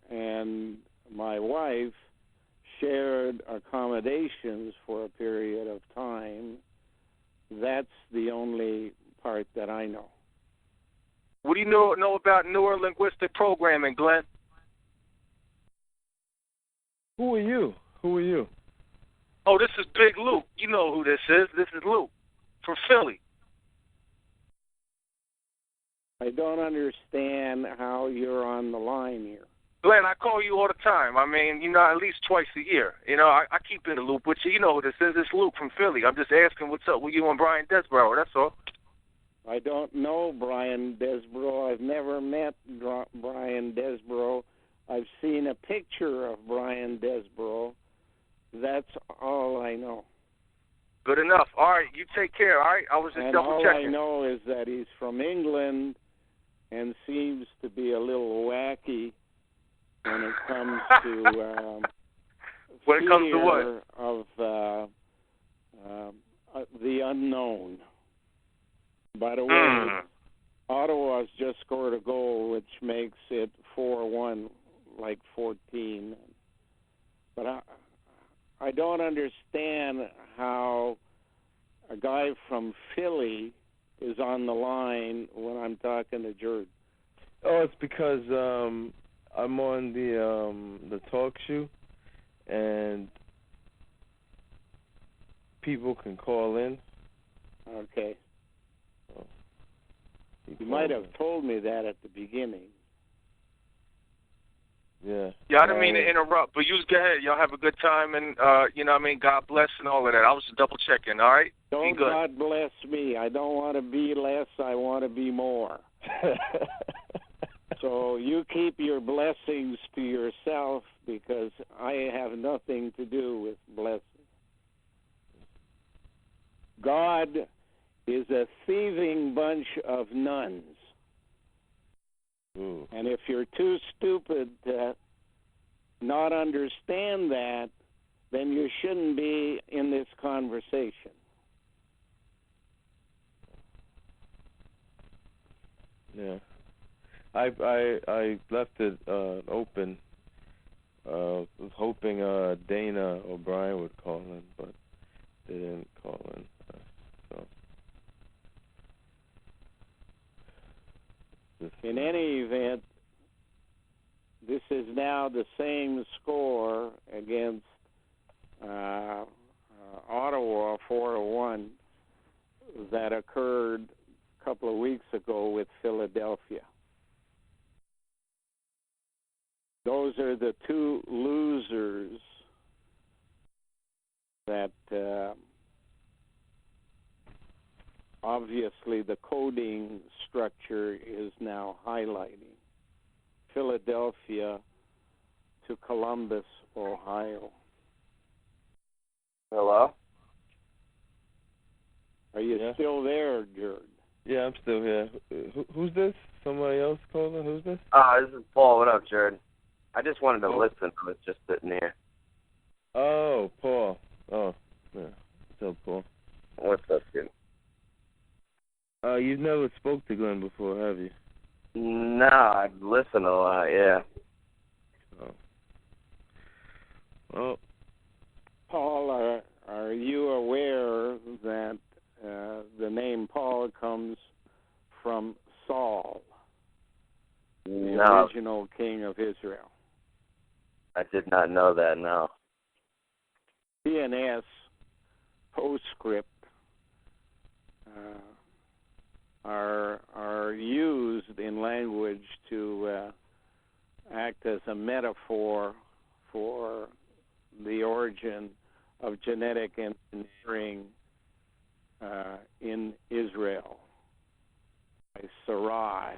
and my wife shared accommodations for a period of time. That's the only part that I know.
What do you know about neurolinguistic programming, Glenn?
Who are you?
Oh, this is Big Luke. You know who this is. This is Luke from Philly.
I don't understand how you're on the line here.
Glenn, I call you all the time. I mean, at least twice a year. I keep in the loop with you. You know who this is. It's Luke from Philly. I'm just asking what's up with you and Brian Desborough. That's all.
I don't know Brian Desborough. I've never met Brian Desborough. I've seen a picture of Brian Desborough. That's all I know.
Good enough. All right, you take care, all right? I was just double checking.
And all I know is that he's from England and seems to be a little wacky when it comes to
when it comes to
what? Of the unknown. By the way, Ottawa's just scored a goal, which makes it 4-1, like 14. But I don't understand how a guy from Philly is on the line when I'm talking to Jordan.
Oh, it's because I'm on the talk show, and people can call in.
Okay.
So
you might have told me that at the beginning.
Yeah.
Yeah, I didn't mean to interrupt, but you go ahead. Y'all have a good time, and, you know what I mean, God bless and all of that. I was just double checking, all right?
Don't God bless me. I don't want to be less. I want to be more. So you keep your blessings to yourself because I have nothing to do with blessings. God is a thieving bunch of nuns.
Ooh.
And if you're too stupid to not understand that, then you shouldn't be in this conversation.
Yeah. I left it open. Was hoping Dana O'Brien would call in, but they didn't call in.
In any event, this is now the same score against Ottawa, 4-1, that occurred a couple of weeks ago with Philadelphia. Those are the two losers that obviously the coding structure is now highlighting. Philadelphia to Columbus, Ohio.
Hello?
Are you still there, Jared?
Yeah, I'm still here. Who's this? Somebody else calling? Who's this?
This is Paul. What up, Jared? I just wanted to listen. I was just sitting here.
Oh, Paul. Oh, yeah. What's up, Paul?
What's up, dude?
You've never spoke to Glenn before, have you?
No, I listen a lot, yeah.
Oh. Well,
Paul, are you aware that the name Paul comes from Saul, the original king of Israel?
I did not know that, no.
PNS postscript are used in language to act as a metaphor for the origin of genetic engineering in Israel. By Sarai,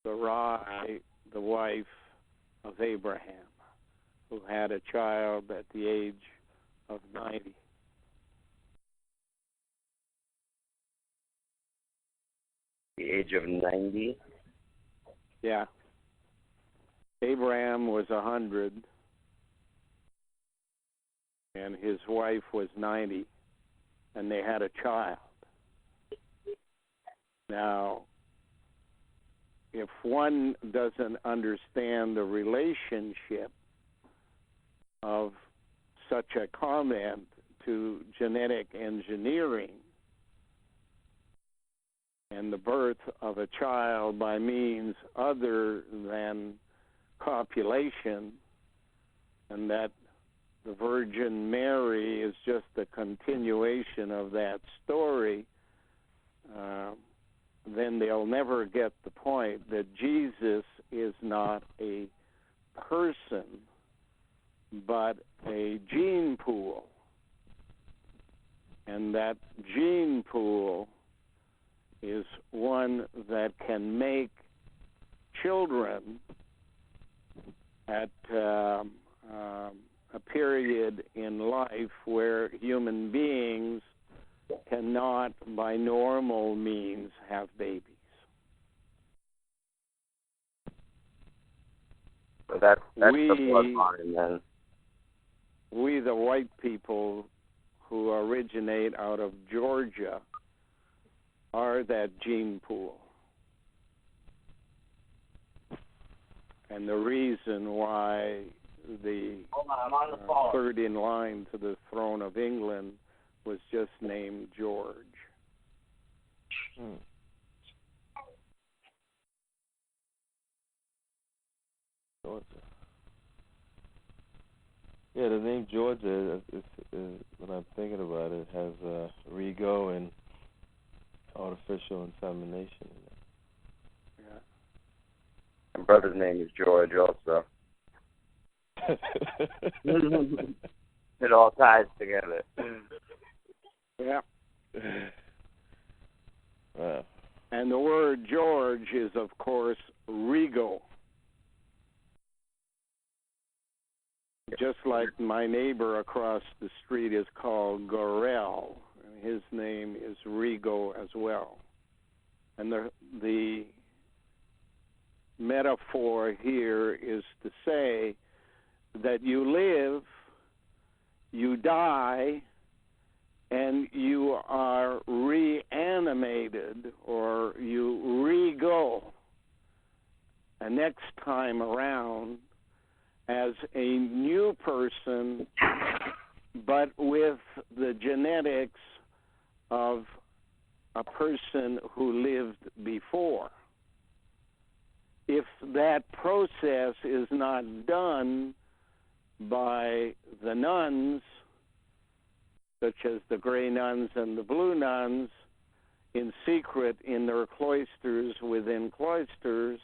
the wife of Abraham, who had a child at the age of 90.
The age of 90?
Yeah. Abraham was 100, and his wife was 90, and they had a child. Now, if one doesn't understand the relationship of such a comment to genetic engineering and the birth of a child by means other than copulation, and that the Virgin Mary is just a continuation of that story, then they'll never get the point that Jesus is not a person, but a gene pool. And that gene pool is one that can make children at a period in life where human beings cannot, by normal means, have babies.
So that's the bloodline then.
We, the white people who originate out of Georgia, are that gene pool. And the reason why the third in line to the throne of England was just named George.
Georgia. Yeah, the name Georgia, is when I'm thinking about it, has Rego and artificial insemination in it.
Yeah.
My brother's name is George also. It all ties together.
Yeah.
Wow.
And the word George is, of course, Rego. Just like my neighbor across the street is called Gorell, and his name is Rego as well. And the metaphor here is to say that you live, you die, and you are reanimated, or you re-go a next time around as a new person, but with the genetics of a person who lived before. If that process is not done by the nuns, such as the gray nuns and the blue nuns, in secret in their cloisters within cloisters,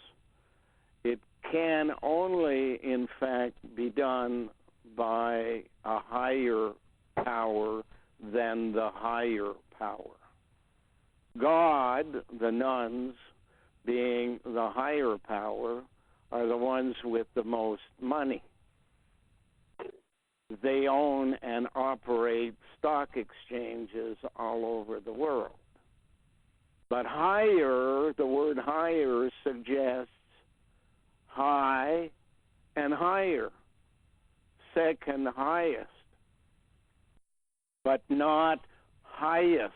it can only, in fact, be done by a higher power than the higher power. God, the nuns, being the higher power, are the ones with the most money. They own and operate stock exchanges all over the world. But higher, the word higher suggests high and higher, second highest, but not highest,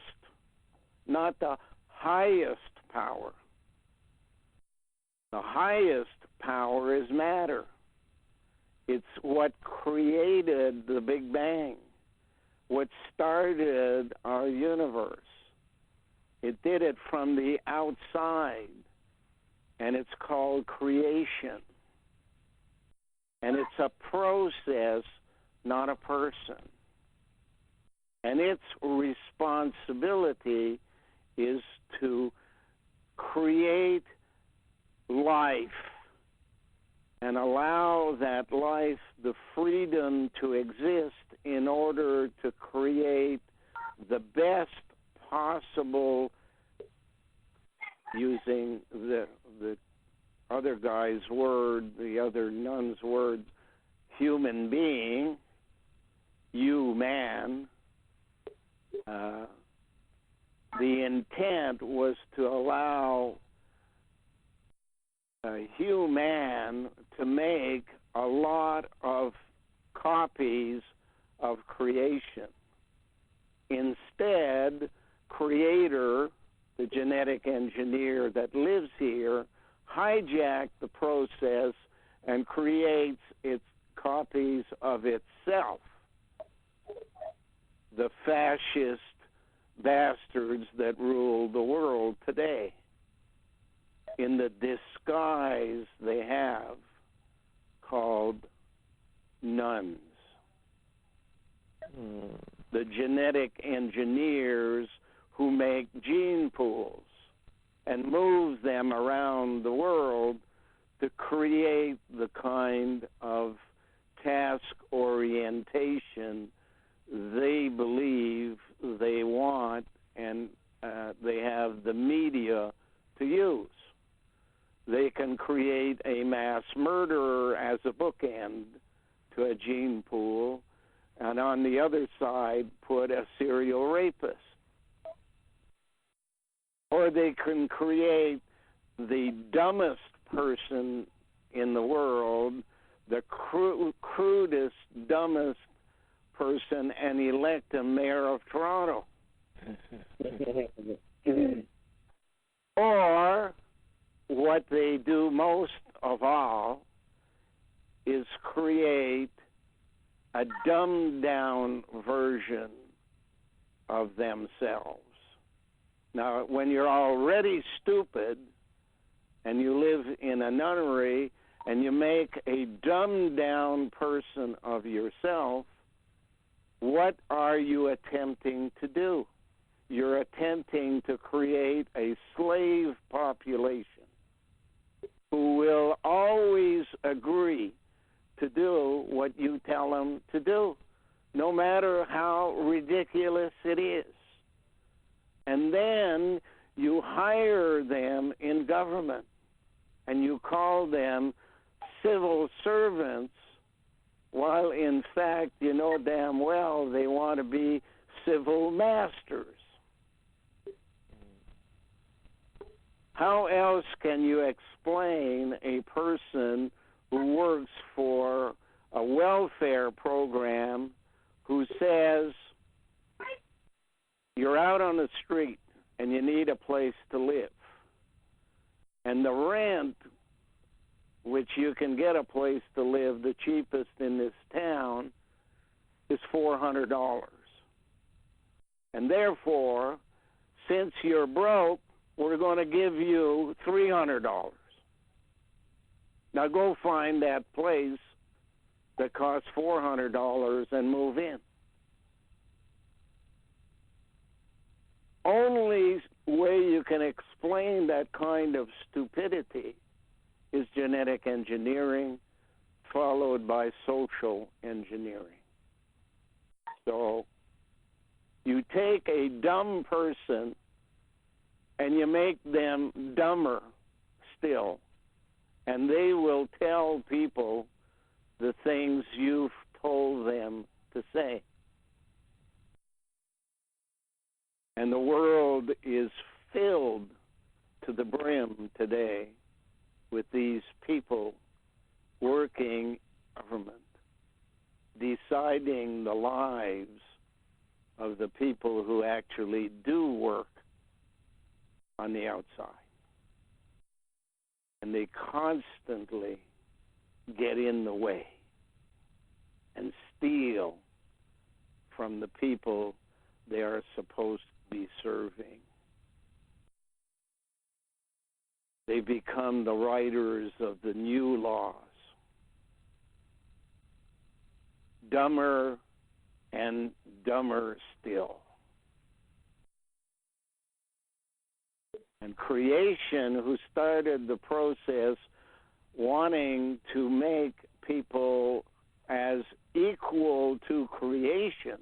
not the highest power. The highest power is matter. It's what created the Big Bang, what started our universe. It did it from the outside, and it's called creation. And it's a process, not a person. And its responsibility is to create life and allow that life the freedom to exist in order to create the best possible, using the other guy's word, the other nun's word, human being, you man. The intent was to allow a human to make a lot of copies of creation. Instead, Creator, the genetic engineer that lives here, hijacked the process and creates its copies of itself. The fascist bastards that rule the world today, in the disguise they have called nuns. The genetic engineers who make gene pools and move them around the world to create the kind of task orientation they believe they want, and they have the media to use. They can create a a mass murderer as a bookend to a gene pool, and on the other side put a serial rapist. Or they can create the dumbest person in the world, the crudest, dumbest person, and elect a mayor of Toronto. Or what they do most of all is create a dumbed-down version of themselves. Now, when you're already stupid and you live in a nunnery and you make a dumbed-down person of yourself, what are you attempting to do? You're attempting to create a slave population who will always agree to do what you tell them to do, no matter how ridiculous it is. And then you hire them in government, and you call them civil servants, while in fact you know damn well they want to be civil masters. How else can you explain a person who works for a welfare program who says you're out on the street and you need a place to live, and the rent, which you can get a place to live, the cheapest in this town, is $400. And therefore, since you're broke, we're going to give you $300. Now go find that place that costs $400 and move in. Only way you can explain that kind of stupidity is genetic engineering, followed by social engineering. So you take a dumb person and you make them dumber still, and they will tell people the things you've told them to say. And the world is filled to the brim today with these people working government, deciding the lives of the people who actually do work on the outside. And they constantly get in the way and steal from the people they are supposed to be serving. They become the writers of the new laws. Dumber and dumber still. And creation, who started the process wanting to make people as equal to creation,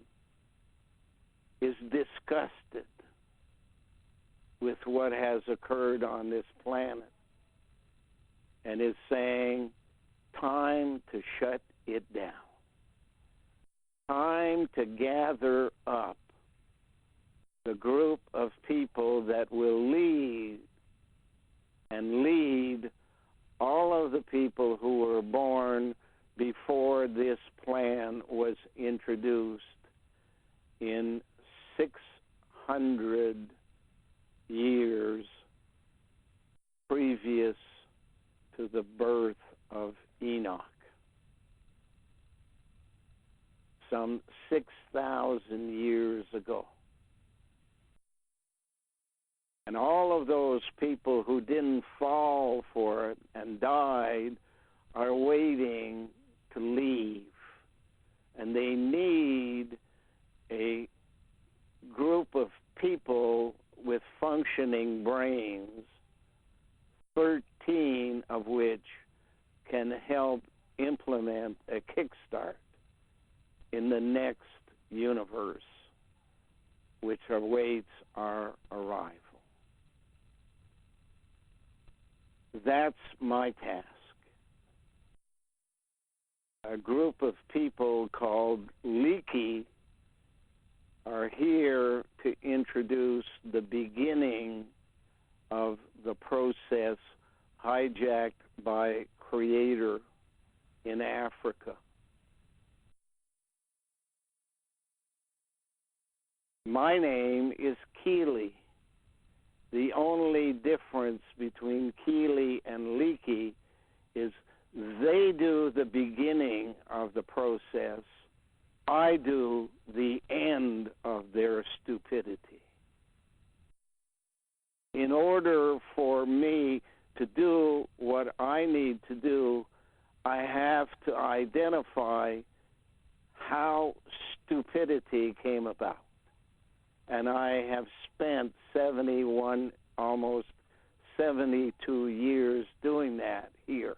is disgusted with what has occurred on this planet and is saying, time to shut it down. Time to gather up the group of people that will lead all of the people who were born before this plan was introduced in 600 years previous to the birth of Enoch. Some 6,000 years ago. And all of those people who didn't fall for it and died are waiting to leave. And they need a group of people with functioning brains, 13 of which can help implement a kickstart in the next universe, which awaits our arrival. That's my task. a group of people called Leaky are here to introduce the beginning of the process hijacked by Creator in Africa. My name is Keeley. The only difference between Keeley and Leaky is they do the beginning of the process. I do the end of their stupidity. In order for me to do what I need to do, I have to identify how stupidity came about. And I have spent 71, almost 72 years doing that here.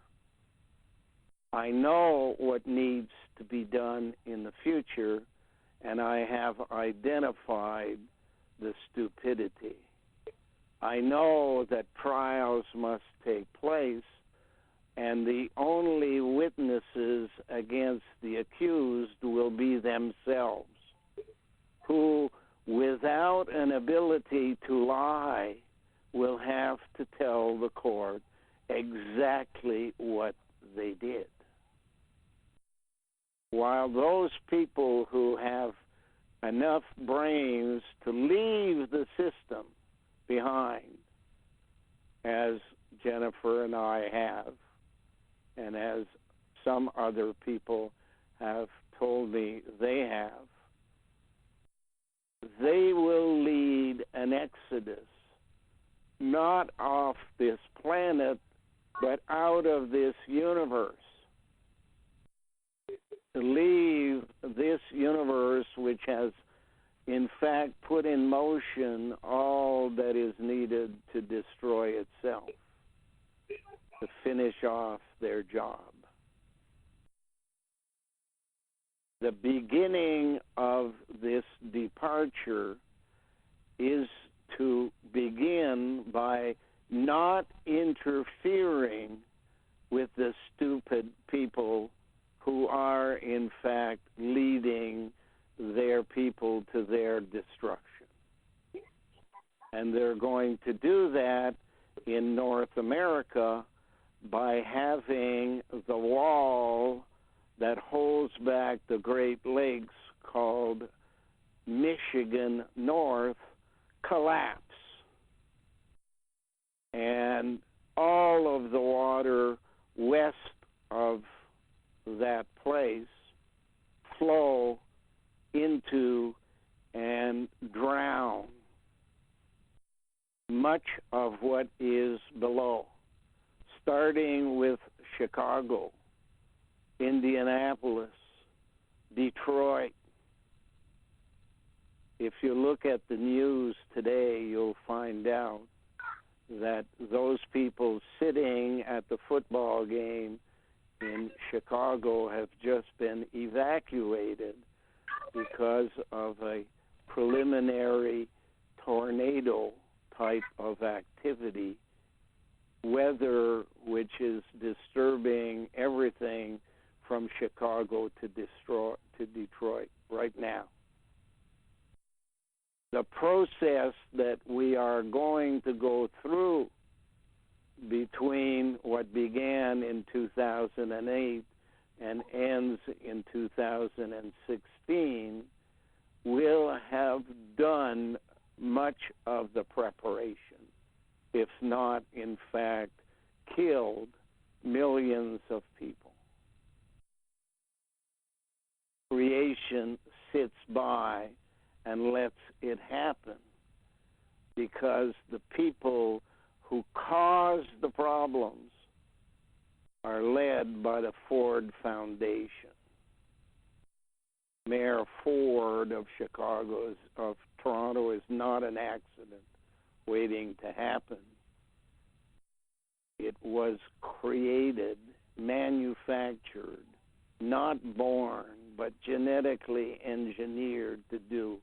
I know what needs to be done in the future, and I have identified the stupidity. I know that trials must take place, and the only witnesses against the accused will be themselves, who, without an ability to lie, will have to tell the court exactly what they did. While those people who have enough brains to leave the system behind, as Jennifer and I have, and as some other people have told me they have, they will lead an exodus, not off this planet, but out of this universe. To leave this universe, which has in fact put in motion all that is needed to destroy itself, to finish off their job. The beginning of this departure is to begin by not interfering with the stupid people who are in fact leading their people to their destruction. And they're going to do that in North America by having the wall that holds back the Great Lakes, called Michigan North, collapse. And all of the water west of that place flow into and drown much of what is below, starting with Chicago, Indianapolis, Detroit. If you look at the news today, you'll find out that those people sitting at the football game in Chicago have just been evacuated because of a preliminary tornado type of activity, weather which is disturbing everything from Chicago to Detroit right now. The process that we are going to go through between what began in 2008 and ends in 2016 will have done much of the preparation, if not, in fact, killed millions of people. Creation sits by and lets it happen because the people who cause the problems are led by the Ford Foundation. Mayor Ford of Toronto is not an accident waiting to happen. It was created, manufactured, not born, but genetically engineered to do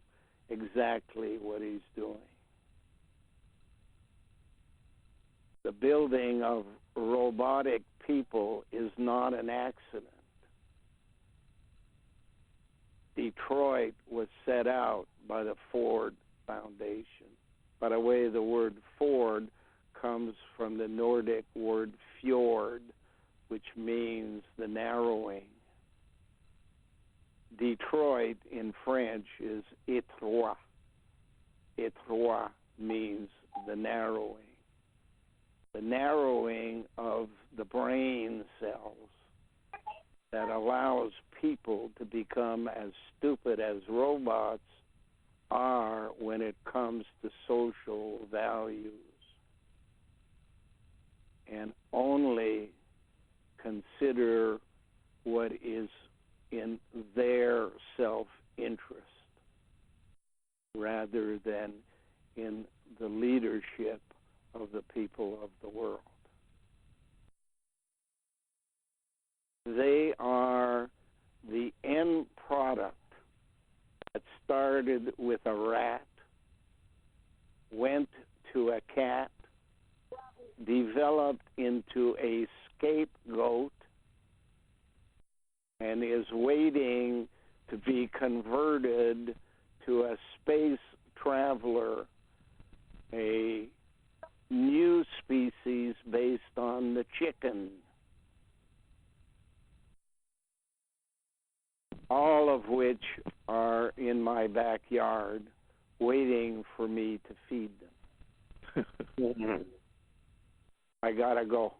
exactly what he's doing. The building of robotic people is not an accident. Detroit was set out by the Ford Foundation. By the way, the word Ford comes from the Nordic word fjord, which means the narrowing. Detroit in French is étroit. Étroit means the narrowing. The narrowing of the brain cells that allows people to become as stupid as robots are when it comes to social values, and only consider what is in their self-interest rather than in the leadership of the people of the world. They are the end product that started with a rat, went to a cat, developed into a scapegoat, and is waiting to be converted to a space traveler, a new species based on the chicken. All of which are in my backyard waiting for me to feed them. I gotta go.